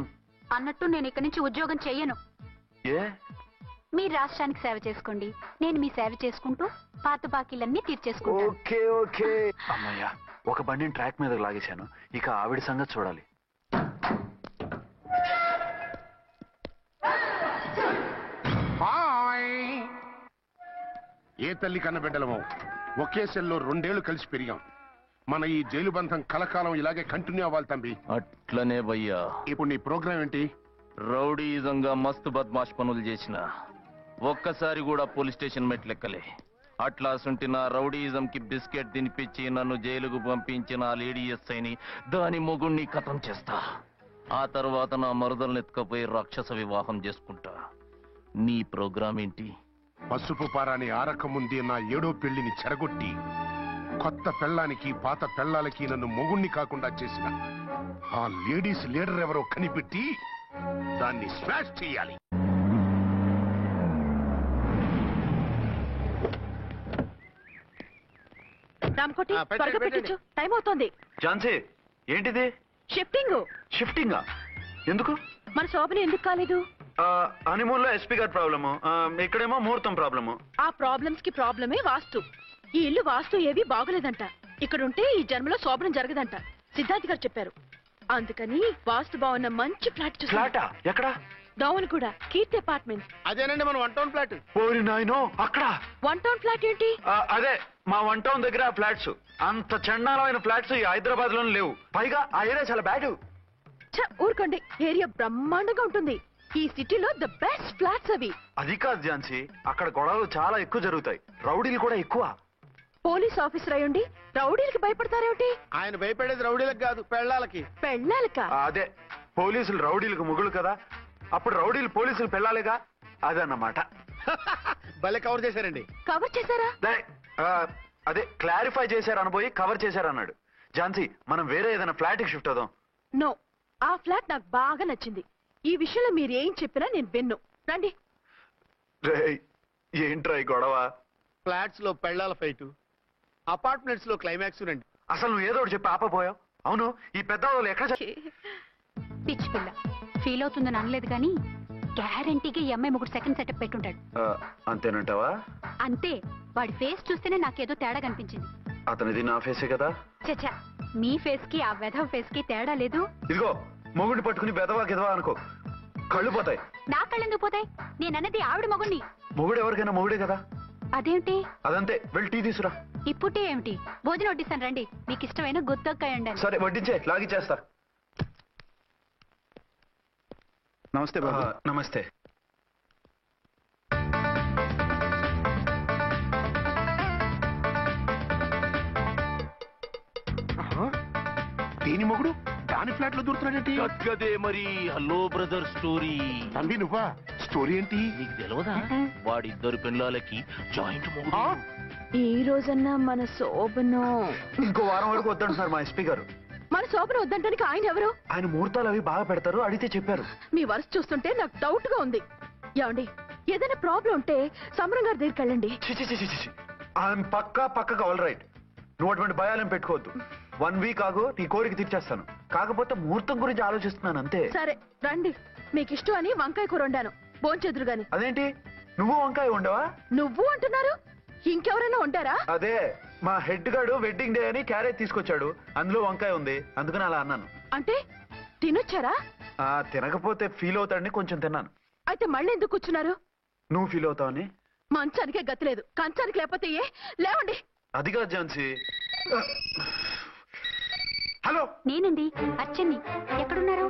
అన్నట్టు నేను ఇక్కడి నుంచి ఉద్యోగం చెయ్యను. ఏ? మీ రాష్ట్రానికి సేవ చేసుకోండి, నేను మీ సేవ చేసుకుంటూ పాత బాకీలన్నీ తీర్చేసుకుంటాను. Okay okay. అమ్మయ్యా, ఒక బండిని ట్రాక్ మీద లాగేశాను. ఇక ఆవిడ సంగతి చూడాలి. ఏ తల్లి కన్న బిడ్డలమో ఒకే సెల్లో 2 ఏళ్లు కలిసి పెరిగాం. మన ఈ జైలు బంధం కలకాలం ఇలాగే కంటిన్యూ అవ్వాలి తంబి. అట్లనే భయ్యా. ఇప్పుడు నీ ప్రోగ్రామ్ ఏంటి? రౌడీజంగా మస్తు బద్మాష్ పనులు చేసిన ఒక్కసారి కూడా పోలీస్ స్టేషన్ మెట్లెక్కలే. అట్లా సుంటి నా రౌడీజం కి బిస్కెట్ తినిపించి నన్ను జైలుకు పంపించిన ఆ లేడీ ఎస్ఐని దాని మొగుణ్ణి ఖతం చేస్తా. ఆ తర్వాత నా మరుదలను ఎత్తుకపోయి రాక్షస వివాహం చేసుకుంటా. నీ ప్రోగ్రామ్ ఏంటి? పసుపు పారాని ఆరక ముందే నా 7వ పెళ్లిని చెరగొట్టి కొత్త పెళ్ళానికి పాత పెళ్ళాలకి నన్ను మొగుణ్ణి కాకుండా చేసిన ఆ లేడీస్ లీడర్ ఎవరో కనిపెట్టి దాన్ని స్మాష్ చేయాలి. రామకోటి, త్వరగా పెట్టించు, టైం అవుతోంది. ఝాన్సీ, ఏంటిది? షిఫ్టింగ్. షిఫ్టింగా? ఎందుకు? మన శోభని ఎందుకు కాలేదు? హనీమూన్ లో ఎస్పీ గారి ప్రాబ్లము, ఇక్కడేమో ముహూర్తం ప్రాబ్లము. ఆ ప్రాబ్లమ్స్ కి ప్రాబ్లమే వాస్తు. ఈ ఇల్లు వాస్తు ఏవి బాగోలేదంట. ఇక్కడుంటే ఈ జన్మలో శోభనం జరగదంట సిద్ధార్థ్ గారు చెప్పారు. అందుకని వాస్తు బాగున్న మంచి ఫ్లాట్ చూసి. ఫ్లాటా? ఎక్కడ? డౌన్ కూడా, కీర్తి అపార్ట్మెంట్స్. అదేనండి మన 1 టౌన్ ఫ్లాట్. ఓరి నాయనో, అక్కడ 1 టౌన్ ఫ్లాట్ ఏంటి? అదే మా 1 టౌన్ దగ్గర ఫ్లాట్స్. అంత చండాలమైన ఫ్లాట్స్ ఈ హైదరాబాద్ లోనే లేవు. పైగా ఆ ఏరియా చాలా బ్యాడ్. ఊరుకోండి, ఏరియా బ్రహ్మాండంగా ఉంటుంది. ఈ సిటీలో ద బెస్ట్ ఫ్లాట్స్ అవి. అది కాదు ఝాన్సీ, అక్కడ గొడవలు చాలా ఎక్కువ జరుగుతాయి. రౌడీలు కూడా ఎక్కువ. పోలీస్ ఆఫీసర్ అయ్యుండి రౌడీలకి భయపడతారేమిటి? ఆయన భయపడేది రౌడీలకు కాదు, పెళ్ళాలకి. పెళ్ళాలక? అదే, పోలీసులు రౌడీలకు ముగులు కదా, అప్పుడు రౌడీలు పోలీసులు పెళ్ళాలిగా, అదన్నమాట. భలే కవర్ చేశారండి. కవర్ చేశారా? అదే క్లారిఫై చేశారు అనబోయి కవర్ చేశారు అన్నాడు. ఝాన్సీ, మనం వేరే ఏదైనా ఫ్లాట్ కి షిఫ్ట్ అవుదాం. నో, ఆ ఫ్లాట్ నాకు బాగా నచ్చింది. ఈ విషయంలో మీరు ఏం చెప్పినా నేను విన్ను. రండి. ఏంట్రా ఈ గొడవ? ఫ్లాట్స్ లో పెళ్ళాల ఫైట్, అపార్ట్మెంట్స్ లో క్లైమాక్స్ రండి. అసలు నువ్వు ఏదో ఒకటి చెప్పి ఆపపోయావు. అవును, ఈ పెద్ద వాళ్ళు ఎక్కడ? పిచ్చి పిల్ల ఫీల్ అవుతుందని అనలేదు కానీ గ్యారంటీగా ఈ అమ్మాయి 3 సెకండ్ సెటప్ పెట్టుంటాడు. అంతేనంటావా? అంతే. వాడి ఫేస్ చూస్తేనే నాకేదో తేడా కనిపించింది. అతనిది నా ఫేసే కదా. చచ్చా, మీ ఫేస్ కి ఆ వెధవ ఫేస్ కి తేడా లేదు. ఇదిగో, మొగుడిని పట్టుకుని బెదవా గెదవా అనుకో, కళ్ళు పోతాయి. నా కళ్ళెందుకు పోతాయి? నేనన్నది ఆవిడ మొగుడిని. మొగుడు ఎవరికైనా మొగుడే కదా. అదేమిటి? అదంతే. వెళ్ళి టీ తీసురా. ఇప్పుడే ఏమిటి? భోజనం వడ్డిస్తాను రండి. మీకు ఇష్టమైన గుత్తొక్కాయ ఉండండి. సరే వడ్డించే, లాగిచ్చేస్తా. నమస్తే బాబు. నమస్తే. దేని మొగుడు దాని ఫ్లాట్ లో దూరుతున్నాడేంటి? గదే మరి. Hello brother story. తంబి నువ్వా? స్టోరీ ఏంటి? నీకు తెలియదా? వాడిద్దరు పిల్లలకి జాయింట్ మొగుడు. ఈ రోజన్నా మన శోభను. ఇంకో వారం వరకు వద్దంటున్నారు మా ఎస్పీ గారు. మన శోభను వద్దంటానికి ఆయన ఎవరు? ఆయన ముహూర్తాలు అవి బాగా పెడతారు, అడిగితే చెప్పారు. మీ వరుస చూస్తుంటే నాకు డౌట్ గా ఉంది. ఏమండి, ఏదైనా ప్రాబ్లం ఉంటే సమరం గారి దగ్గరికి వెళ్ళండి. ఆయన పక్కగా ఆల్ రైట్. నువ్వు అటువంటి భయాలను పెట్టుకోవద్దు. 1 వీక్ ఆగు, నీ కోరిక తీర్చేస్తాను. కాకపోతే ముహూర్తం గురించి ఆలోచిస్తున్నాను అంతే. సరే రండి. మీకు ఇష్టం అని వంకాయ కూర వండాను, భోంచెదురు గాని. అదేంటి, నువ్వు వంకాయ ఉండవా? నువ్వు అంటున్నారు, ఇంకెవరైనా ఉంటారా? అదే, మా హెడ్ గాడు వెడ్డింగ్ డే అని క్యారేజ్ తీసుకొచ్చాడు, అందులో వంకాయ ఉంది, అందుకని అలా అన్నాను. అంటే తినొచ్చారా? తినకపోతే ఫీల్ అవుతాడని కొంచెం తిన్నాను. అయితే మళ్ళీ ఎందుకు కూర్చున్నారు? నువ్వు ఫీల్ అవుతావని. మంచానికే గతి లేదు, కంచానికి లేకపోతే లేవండి. అది కాదు ఝాన్సీ. హలో, నేనండి అచ్చన్ని. ఎక్కడున్నారు?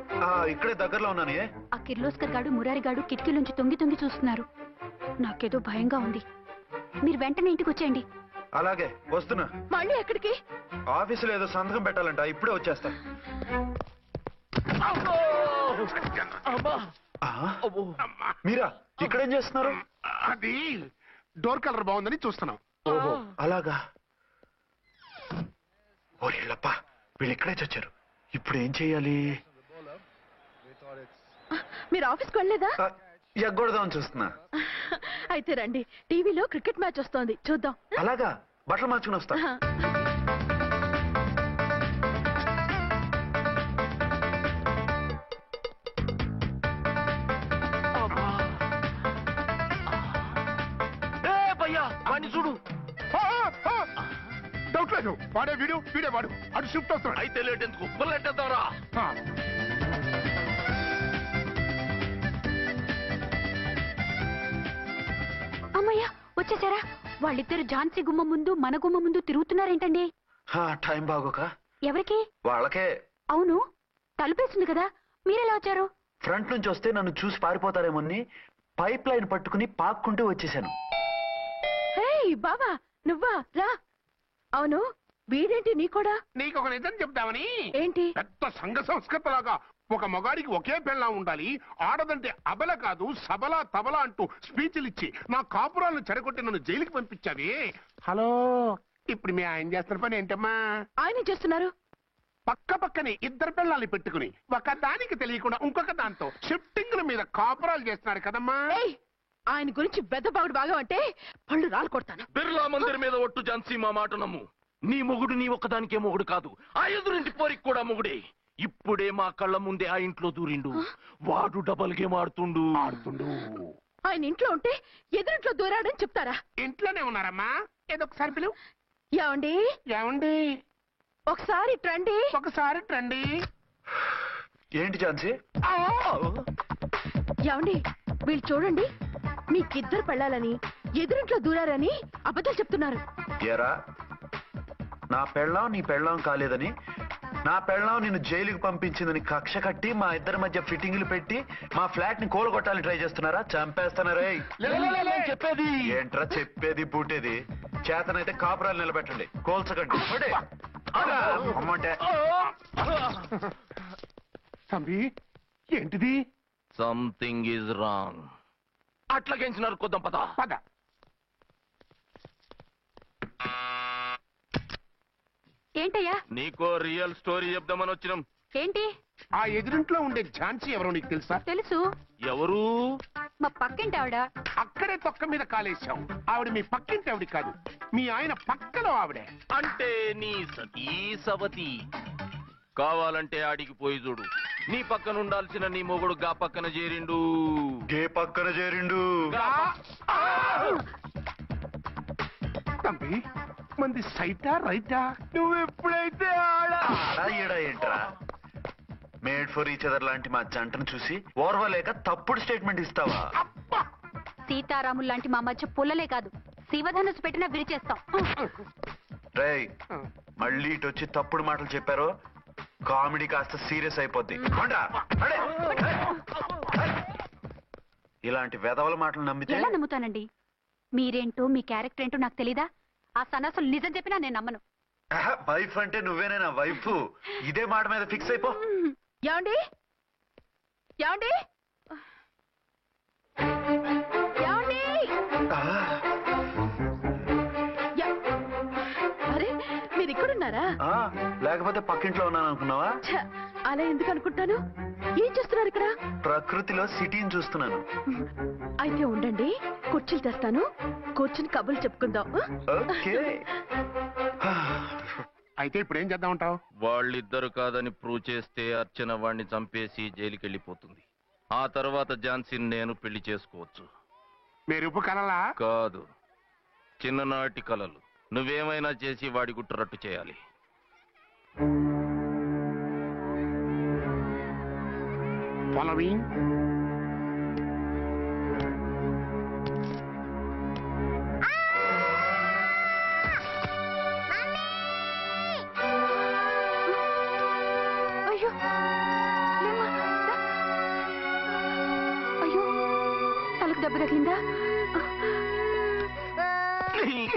ఇక్కడే దగ్గరలో ఉన్నాను. ఆ కిర్లోస్కర్ గాడు మురారి గాడు కిటికీలోంచి తొంగి తొంగి చూస్తున్నారు. నాకేదో భయంగా ఉంది. మీరు వెంటనే ఇంటికి వచ్చేయండి. అలాగే వస్తున్నా. మళ్ళీ ఎక్కడికి? ఆఫీసులో ఏదో సంతకం పెట్టాలంట, ఇప్పుడే వచ్చేస్తా. మీరా ఇక్కడేం చేస్తున్నారు? అది డోర్ కలర్ బాగుందని చూస్తున్నాం. ఓహో అలాగా. ఓరేళ్ళప్ప, వీళ్ళు ఇక్కడే చచ్చారు. ఇప్పుడు ఏం చెయ్యాలి? మీరు ఆఫీస్కి వెళ్ళలేదా? ఎగ్గొడదామని చూస్తున్నా. అయితే రండి, టీవీలో క్రికెట్ మ్యాచ్ వస్తోంది, చూద్దాం. అలాగా, బట్టలు మార్చుకుని వస్తా. చూడు, డౌట్ లేదు, వాడే వీడే వాడు. అటు షిఫ్ట్ అవుతాడు. అయితే లేట్ ఎందుకు, బుల్లెట్టేద్దాంరా. అమ్మయ్యా వచ్చేసారా? వాళ్ళిద్దరు ఝాన్సీ గుమ్మ ముందు మన గుమ్మ ముందు తిరుగుతున్నారేంటండి? టైం బాగోక. ఎవరికి? వాళ్ళకే. అవును, తలుపేసింది కదా, మీరెలా వచ్చారు? ఫ్రంట్ నుంచి వస్తే నన్ను చూసి పారిపోతారేమోని పైప్ లైన్ పట్టుకుని పాక్కుంటూ వచ్చేసాను. బావా నువ్వా? రా. అవును, వీడేంటి నీ కూడా? నీకు ఒక నిజం చెప్తామని. ఏంటి? పెద్ద సంఘ సంస్కృతలాగా ఒక మగాడికి ఒకే పెళ్ళం ఉండాలి, ఆడదంటే అబల కాదు సబలా తబలా అంటూ స్పీచ్లు ఇచ్చి నా కాపురాలను చెడగొట్టి నన్ను జైలుకి పంపించావి. హలో, ఇప్పుడు మీ ఆయన చేస్తున్న పని ఏంటమ్మా? ఆయన చేస్తున్నారు పక్క పక్కనే ఇద్దరు పిల్లల్ని పెట్టుకుని ఒక దానికి తెలియకుండా ఇంకొక దాంతో షిఫ్టింగ్ల మీద కాపురాలు చేస్తున్నాడు కదమ్మా. ఆయన గురించి బెద్దబాగుడు బాగా అంటే పళ్ళు రాలు కొడతాను. బిర్లా మందిర్ మీద ఒట్టు ఝాన్సీ, మా మాట నమ్ము. నీ మొగుడు నీ ఒక్కదానికే మొగుడు కాదు, ఆ ఎదురింటి పోరికి కూడా మొగుడే. ఇప్పుడే మా కళ్ళ ముందే ఆ ఇంట్లో దూరిండు. వాడు డబల్ గేమ్ ఆడుతుండు. ఆయన ఇంట్లో ఉంటే ఎదురింట్లో దూరాడని చెప్తారా? ఇంట్లోనే ఉన్నారమ్మా. ఏదో ఒకసారి పిలువు. ఏమండి? ఏమండి? ఒకసారి ట్రండి. ఒకసారి ట్రండి. ఏంటి ఝాన్సీ? ఏమండి, వీళ్ళు చూడండి, మీకిద్దరు పెళ్ళాలని ఎదురింట్లో దూరారని అబద్ధాలు చెప్తున్నారు. ఏరా, నా పెళ్ళాం నీ పెళ్ళాం కాలేదని, నా పెళ్ళాం నిన్ను జైలుకి పంపించిందని కక్ష కట్టి మా ఇద్దరి మధ్య ఫిట్టింగ్లు పెట్టి మా ఫ్లాట్ ని కూలగొట్టాలని ట్రై చేస్తున్నారా? చంపేస్తున్నారే. చెప్పేది ఏంట్రా చెప్పేది పూటేది? చేతనైతే కాపురాలు నిలబెట్టండి, కోల్చకండి. అమ్మంటే తంబి, ఏంటిది? Something is wrong. అట్లాగేంచినారు కొద్దాం, పద పద. ఏంటయ్యా? నీకో రియల్ స్టోరీ చెప్దామని వచ్చినాం. ఏంటి? ఆ ఎదురింట్లో ఉండే ఝాన్సీ ఎవరో నీకు తెలుసా? తెలుసు. ఎవరు? మా పక్కింటి ఆవిడ. అక్కడే తొక్క మీద కాలేశావు. ఆవిడ మీ పక్కింటి ఆవిడ కాదు, మీ ఆయన పక్కలో ఆవిడే. అంటే నీ సతీ సవతి. కావాలంటే ఆడికి పోయి చూడు. నీ పక్కన ఉండాల్సిన నీ మొగుడు గా పక్కన చేరిండు. గే పక్కన చేరిండు. తంబి, మంది సైటా రైటా? నువ్వు ఎప్పుడైతే ఈడా ఏంట్రా? మేడ్ ఫర్ ఈచ్ అదర్ లాంటి మా జంటను చూసి ఓర్వలేక తప్పుడు స్టేట్మెంట్ ఇస్తావా? సీతారాములు లాంటి మా మధ్య పుల్లలే కాదు, శివధనుసు పెట్టినా విరిచేస్తాం. రేయ్, మళ్ళీ ఇటు వచ్చి తప్పుడు మాటలు చెప్పారో కామెడీ కాస్త సీరియస్ అయిపోద్ది. ఇలాంటి వెధవల మాటలు నమ్మితే ఎలా నమ్ముతానండి? మీరేంటో మీ క్యారెక్టర్ ఏంటో నాకు తెలీదా? ఆ సన్నాసులు నిజం చెప్పినా నేను నమ్మను. వైఫ్ అంటే నువ్వేనా వైఫ్? ఇదే మాట మీద ఫిక్స్ అయిపో. ఏమండి? ఏమండి? ఏమండి? అరే, మీరు ఇక్కడున్నారా? లేకపోతే పక్కింట్లో ఉన్నాను అనుకున్నావా? అలా ఎందుకు అనుకుంటాను? ఏం చేస్తున్నారు ఇక్కడ? ప్రకృతిలో సిటీని చూస్తున్నాను. అయితే ఉండండి, కుర్చీలు తెస్తాను, కూర్చుని కబుర్లు చెప్పుకుందాం. అయితే ఇప్పుడు ఏం చేద్దామంటావు? వాళ్ళిద్దరు కాదని ప్రూవ్ చేస్తే అర్చన వాణ్ణి చంపేసి జైలుకి వెళ్ళిపోతుంది. ఆ తర్వాత ఝాన్సీని నేను పెళ్లి చేసుకోవచ్చు. మీరు కలలా? కాదు, చిన్ననాటి కలలు. నువ్వేమైనా చేసి వాడి గుట్టు రట్టు చేయాలి. ఫాలోయింగ్. అయ్యో లేమ్మా, దా. అయ్యో తలకు దెబ్బ తగిలిందా?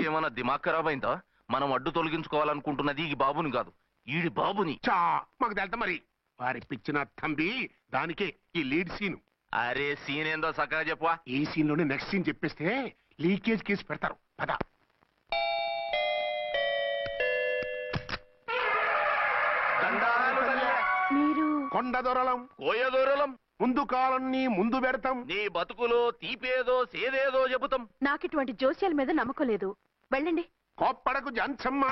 ఏమన్నా దిమాగ్ ఖరాబ్ అయిందా? మనం అడ్డు తొలగించుకోవాలనుకుంటున్నది ఈ బాబుని కాదు, ఈడి బాబుని. చా మాకు తెలుతా మరి. వారి పిచ్చిన తంబి దానికే ఈ లీడ్ సీన్. అరే సీన్ ఏందో సక్కగా చెప్పవా. ఈ సీన్ లోనే నెక్స్ట్ సీన్ చెప్పేస్తే లీకేజ్ కేసు పెడతారు. పద. మీరు కొండ దొరలం కోయ దూరలం ముందు కాలన్నీ ముందు పెడతాం. నీ బతుకులో తీపేదో సేదేదో చెబుతాం. నాకు ఇటువంటి జోస్యాల మీద నమ్మకం లేదు. వెళ్ళండి. కోప్పడకు జంచమ్మ.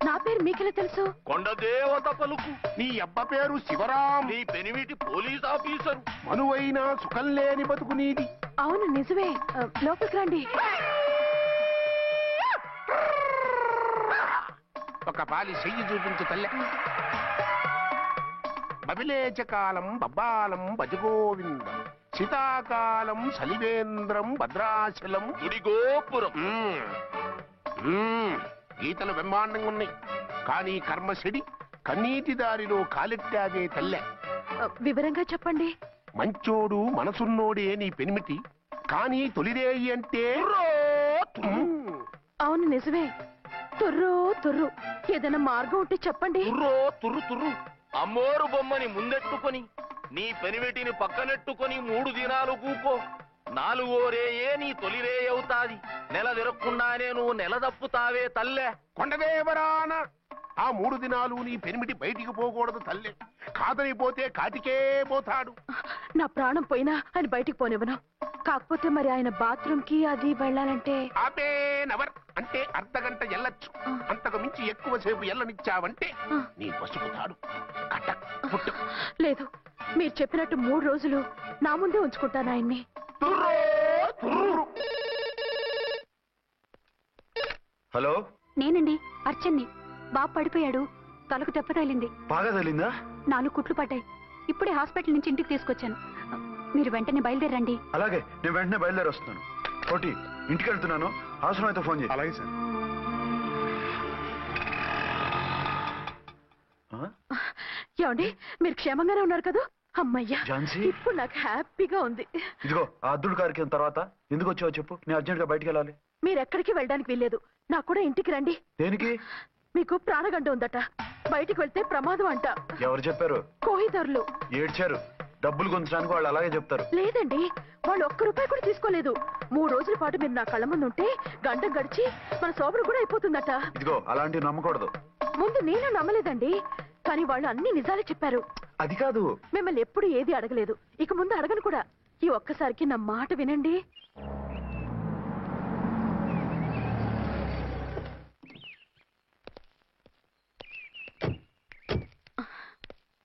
నా పేరు మీకెలా తెలుసు? కొండ దేవత పలుకు. నీ అబ్బ పేరు శివరాం. నీ పెనిమిటి పోలీస్ ఆఫీసరు. మనువైన సుఖం లేని బతుకు నీది. అవును నిజమే. లోపలికి రండి. ఒక పాలి చెయ్యి చూపించు తల్లె. బబిలేచకాలం బబ్బాలం భజగోవిందం శీతాకాలం సలివేంద్రం భద్రాచలం గుడిగోపురం. గీతలు బ్రహ్మాండంగా ఉన్నాయి, కానీ కర్మశడి కన్నీటి దారిలో కాలెట్టావే తల్లె. వివరంగా చెప్పండి. మంచోడు మనసున్నోడే నీ పెనిమిటి, కానీ తొలిరేయి అంటే అవును నిజమే. తుర్రు తుర్రు. ఏదైనా మార్గం ఉంటే చెప్పండి. తుర్రో తుర్రు తుర్రు. అమ్మోరు బొమ్మని ముందెట్టుకొని నీ పెనిమిటిని పక్కనెట్టుకొని 3 దినాలు కూకో. 4వ రేయే నీ తొలి రే అవుతాది. నెల తిరగకుండానే నువ్వు నెల తప్పుతావే తల్లే. కొండదేవరాన ఆ 3 దినాలు నీ పెనిమిటి బయటికి పోకూడదు తల్లే. కాదని పోతే కాటికే పోతాడు. నా ప్రాణం పోయినా ఆయన బయటికి పోనివ్వను. కాకపోతే మరి ఆయన బాత్రూమ్ కి అది వెళ్ళాలంటే ఆపేనవర్ అంటే అర్ధగంట ఎల్లొచ్చు. అంతకు మించి ఎక్కువసేపు ఎల్లనిచ్చావంటే నీ పసుపుతాడు కటక్ పుట్టు. లేదు, మీరు చెప్పినట్టు 3 రోజులు నా ముందే ఉంచుకుంటాను ఆయన్ని. హలో, నేనండి అర్చన్ని. బాబు పడిపోయాడు, తలకు దెబ్బ తగిలింది. బాగా తగిలిందా? 4 కుట్లు పడ్డాయి. ఇప్పుడే హాస్పిటల్ నుంచి ఇంటికి తీసుకొచ్చాను. మీరు వెంటనే బయలుదేరండి. అలాగే, నేను వెంటనే బయలుదేరి వస్తున్నాను. కోటి, ఇంటికి వెళ్తున్నాను. అవసరం అయితే ఫోన్ చేయి. అలాగే సార్. ఏమండి, మీరు క్షేమంగానే ఉన్నారు కదా? అమ్మయ్యా, ఝాన్సీ? ఇప్పుడు నాకు హ్యాపీగా ఉంది. ఇదిగో ఆ అద్దుడు కార్యక్రమం తర్వాత ఎందుకు వచ్చావో చెప్పు. నేను అర్జెంట్ గా బయటికి వెళ్ళాలి. మీరు ఎక్కడికి వెళ్ళడానికి వీల్లేదు. నాకు కూడా ఇంటికి రండి. దేనికి? మీకు ప్రాణగంట ఉందట. బయటికి వెళ్తే ప్రమాదం అంట. ఎవరు చెప్పారు? కోహిదర్లు ఏడ్చారు. డబ్బులు గుంచడానికి వాళ్ళు అలాగే చెప్తారు. లేదండి, వాళ్ళు ₹1 కూడా తీసుకోలేదు. 3 రోజుల పాటు మీరు నా కళ్ళ ముందు ఉంటే గంట గడిచి మన సోబరు కూడా అయిపోతుందట. ఇదిగో అలాంటివి నమ్మకూడదు. ముందు నేను నమ్మలేదండి, కానీ వాళ్ళు అన్ని నిజాలే చెప్పారు. అది కాదు, మిమ్మల్ని ఎప్పుడు ఏది అడగలేదు, ఇక ముందు అడగను కూడా. ఈ ఒక్కసారికి నా మాట వినండి.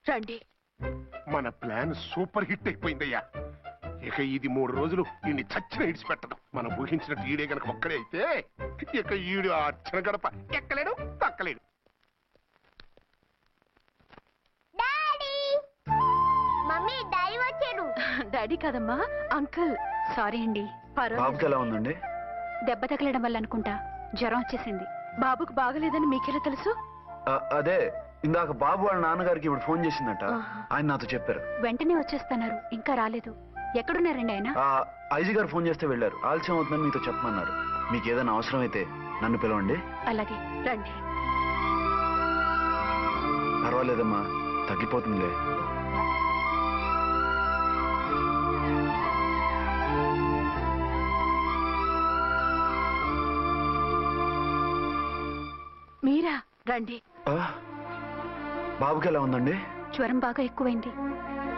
రండి. మన ప్లాన్ సూపర్ హిట్ అయిపోయిందయ్యా. ఇక ఇది 3 రోజులు ఈయన్ని చచ్చిన ఇడిచిపెట్టడం. మనం ఊహించినట్టు ఈడే గనక ఒక్కడే అయితే ఇక ఈడు ఆ అర్చన గడప ఎక్కలేడు, తక్కలేడు. డాడీ కాదమ్మా, అంకుల్. సారీ అండి. బాబుకి ఎలా ఉందండి? దెబ్బ తగలడం వల్ల అనుకుంటా జ్వరం వచ్చేసింది. బాబుకు బాగలేదని మీకెలా తెలుసు? అదే ఇందాక బాబు వాళ్ళ నాన్నగారికి ఇప్పుడు ఫోన్ చేసిందట. ఆయన నాతో చెప్పారు. వెంటనే వచ్చేస్తున్నారు, ఇంకా రాలేదు. ఎక్కడున్నారండి ఆయన? ఐజీ గారు ఫోన్ చేస్తే వెళ్ళారు. ఆలస్యం అవుతుందని మీతో చెప్పమన్నారు. మీకు ఏదైనా అవసరం అయితే నన్ను పిలవండి. అలాగే, రండి. పర్వాలేదమ్మా, తగ్గిపోతుందిలే. మీరా? రండి. బాబుకి ఎలా ఉందండి? జ్వరం బాగా ఎక్కువైంది.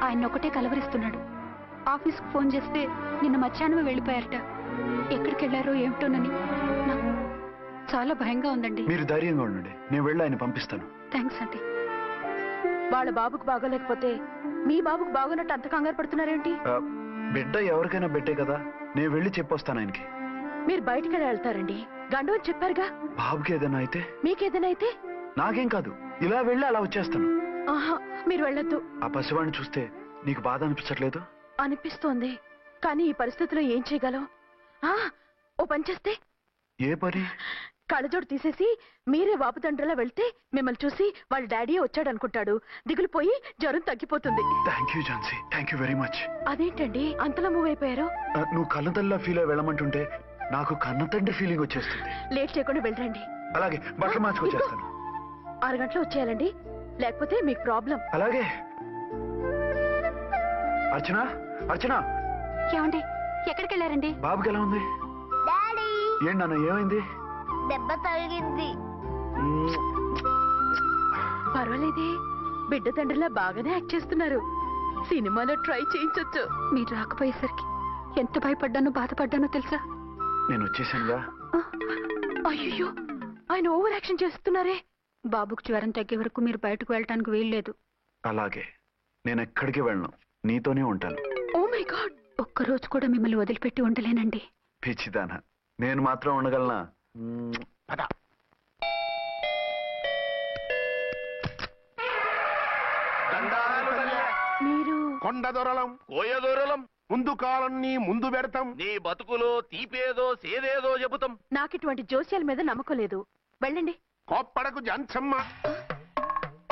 ఆయన ఒకటే కలవరిస్తున్నాడు. ఆఫీస్కు ఫోన్ చేస్తే నిన్న మధ్యాహ్నమే వెళ్ళిపోయారట. ఎక్కడికి వెళ్ళారో ఏమిటోనని నాకు చాలా భయంగా ఉందండి. మీరు ధైర్యంగా ఉండండి, నేను వెళ్ళి ఆయన పంపిస్తాను. థ్యాంక్స్ అండి. వాళ్ళ బాబుకు బాగోలేకపోతే మీ బాబుకు బాగోనట్టు అంత కంగారు పడుతున్నారేంటి? బిడ్డ ఎవరికైనా బిడ్డే కదా, నేను వెళ్ళి చెప్పొస్తాను ఆయనకి. మీరు బయటికి వెళ్తారండి, గండు అని చెప్పారుగా. బాబుకి ఏదైనా అయితే? మీకేదైనా అయితే? నాకేం కాదు, ఇలా వెళ్ళి అలా వచ్చేస్తాను. ఆహా, మీరు వెళ్ళొద్దు. ఆ పసివాడిని చూస్తే నీకు బాధ అనిపించట్లేదు? అనిపిస్తోంది, కానీ ఈ పరిస్థితిలో ఏం చేయగలం? ఓ పని చేస్తే? ఏ పని? కళ్ళజోడు తీసేసి మీరే వాపుతండ్రిలా వెళ్తే మిమ్మల్ని చూసి వాళ్ళ డాడీ వచ్చాడు అనుకుంటాడు, దిగులు పోయి జ్వరం తగ్గిపోతుంది. Thank you Jhansi, thank you very much. అదేంటండి అంతలా మూవ్ అయిపోయారు? నువ్వు కన్నతల్లిలా ఫీల్ అయి వెళ్ళమంటుంటే నాకు కన్న తండ్రి ఫీలింగ్ వచ్చేస్తుంది. లేట్ చేయకుండా వెళ్ళండి. అలాగే, బట్టలు మార్చుకొచ్చేస్తాను. 6 గంటలు వచ్చేయాలండి, లేకపోతే మీకు ప్రాబ్లం. అలాగే. అర్చన, అర్చన. ఏమండి ఎక్కడికి వెళ్ళారండి? బాబుకి ఎలా ఉంది? ఏంటి నాన్న, ఏమైంది? దెబ్బ తగిలింది. పర్వాలేదే, బిడ్డ తండ్రిలా బాగానే యాక్ట్ చేస్తున్నారు. సినిమాలో ట్రై చేయించొచ్చు. మీరు రాకపోయేసరికి ఎంత భయపడ్డానో బాధపడ్డానో తెలుసా? నేను వచ్చేసానుగా. అయ్యో, ఆయన ఓవర్ యాక్షన్ చేస్తున్నారే. బాబుకు జ్వరం తగ్గే వరకు మీరు బయటకు వెళ్ళటానికి వీల్లేదు. అలాగే, నేను ఎక్కడికి వెళ్ళను, నీతోనే ఉంటాను. ఓ మై గాడ్, ఒక్కరోజు కూడా మిమ్మల్ని వదిలిపెట్టి ఉండలేనండి. పిచ్చిదానా, నేను మాత్రం ఉండగలనా? మీరు కొండ దొరలం, కోయ దూరలం, ముందు కాలన్నీ ముందు పెడతాం. నీ బతుకులో తీపేదో సేదేదో చెబుతాం. నాకు ఇటువంటి జోస్యాల మీద నమ్మకం లేదు. వెళ్ళండి. కోప్పడకు జాన్సమ్మ.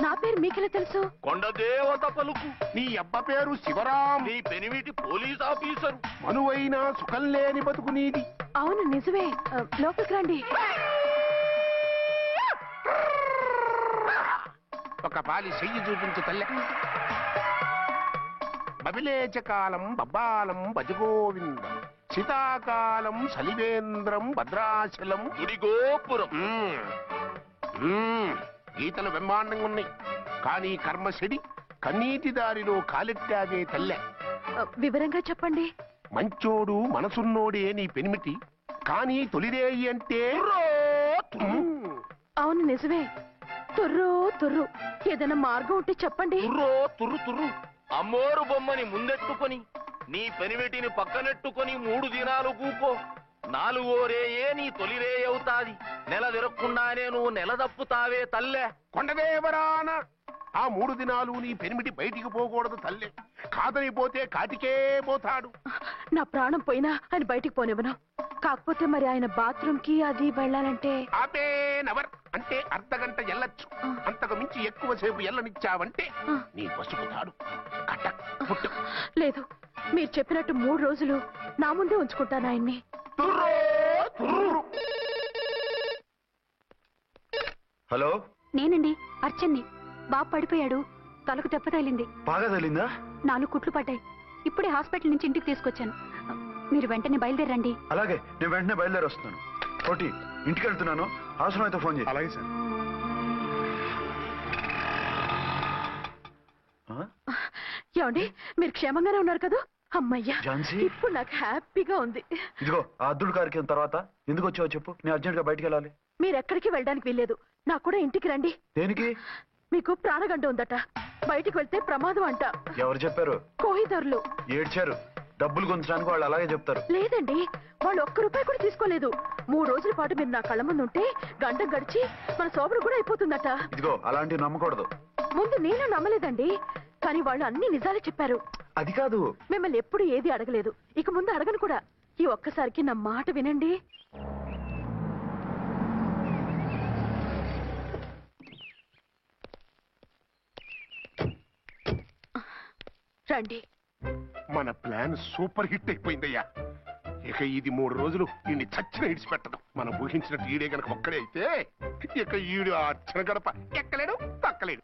నా పేరు మీకెలా తెలుసు? కొండ దేవత పలుకు. నీ అబ్బ పేరు శివరాం. నీ పెనిమిటి పోలీస్ ఆఫీసరు. మనువైన సుఖం లేని బతుకు నీది. అవును నిజమే. లోపలికి రండి. ఒక పాలి చెయ్యి చూపించు తల్లె. బబిలేచకాలం బబ్బాలం భజగోవిందం, శీతాకాలం సలివేంద్రం భద్రాచలం గుడిగోపురం. గీతలు బ్రహ్మాండంగా ఉన్నాయి, కానీ కర్మశడి కన్నీటి దారిలో కాలెట్టాగే తల్లె. వివరంగా చెప్పండి. మంచోడు మనసున్నోడే నీ పెనిమిటి, కానీ తొలిరేయి అంటే అవును నిజమే. తుర్రు తుర్రు. ఏదైనా మార్గం ఉంటే చెప్పండి. తుర్రు తుర్రు. అమ్మోరు బొమ్మని ముందెట్టుకొని నీ పెనిమిటిని పక్కనెట్టుకొని 3 దినాలు కూకో. 4వ రేయే నీ తొలి రే అవుతాది. నెల తిరగకుండానే నువ్వు నెల తప్పుతావే తల్లే. కొండదేవరాన ఆ 3 దినాలు నీ పెనిమిటి బయటికి పోకూడదు తల్లే. కాదని పోతే కాటికే పోతాడు. నా ప్రాణం పోయినా ఆయన బయటికి పోనివ్వను. కాకపోతే మరి ఆయన బాత్రూమ్ కి అది వెళ్ళాలంటే ఆపేనవర్ అంటే అర్ధగంట ఎల్లొచ్చు. అంతకు మించి ఎక్కువసేపు ఎల్లనిచ్చావంటే నీ పసుపుతాడు. లేదు, మీరు చెప్పినట్టు 3 రోజులు నా ముందే ఉంచుకుంటాను ఆయన్ని. హలో, నేనండి అర్చన్ని. బాబు పడిపోయాడు, తలకు దెబ్బ తగిలింది. బాగా తగిలిందా? 4 కుట్లు పడ్డాయి. ఇప్పుడే హాస్పిటల్ నుంచి ఇంటికి తీసుకొచ్చాను. మీరు వెంటనే బయలుదేరండి. అలాగే, నేను వెంటనే బయలుదేరి వస్తున్నాను. కోటి, ఇంటికి వెళ్తున్నాను, అవసరమైతే ఫోన్ చేయి. అలాగే సార్. ఏమండి, మీరు క్షేమంగానే ఉన్నారు కదా? అమ్మయ్యా, ఝాన్సీ, ఇప్పుడు నాకు హ్యాపీగా ఉంది. ఇదిగో ఆ అద్దుడు కార్యక్రమం తర్వాత ఎందుకు వచ్చావో చెప్పు. నేను అర్జెంట్ గా బయటికి వెళ్ళాలి. మీరు ఎక్కడికి వెళ్ళడానికి వీల్లేదు. నాకు కూడా ఇంటికి రండి. దేనికి? మీకు ప్రాణగంట ఉందట, బయటికి వెళ్తే ప్రమాదం అంట. ఎవరు చెప్పారు? కోహిదర్లు ఏడ్చారు. డబ్బులు గుంచడానికి వాళ్ళు అలాగే చెప్తారు. లేదండి, వాళ్ళు ₹1 కూడా తీసుకోలేదు. 3 రోజుల పాటు మీరు నా కళ్ళ ముందు ఉంటే గంట గడిచి మన సోబరు కూడా అయిపోతుందట. ఇదిగో అలాంటివి నమ్మకూడదు. ముందు నేను నమ్మలేదండి, కానీ వాళ్ళు అన్ని నిజాలే చెప్పారు. అది కాదు, మిమ్మల్ని ఎప్పుడు ఏది అడగలేదు, ఇక ముందు అడగను కూడా. ఈ ఒక్కసారికి నా మాట వినండి. రండి. మన ప్లాన్ సూపర్ హిట్ అయిపోయిందయ్యా. ఇక ఇది 3 రోజులు ఈయన్ని చచ్చిన ఇడిచిపెట్టదు. మనం ఊహించినట్టు ఈడే గనక ఒక్కడే అయితే ఇక ఈడు ఆ అర్చన గడప ఎక్కలేడు, తక్కలేడు.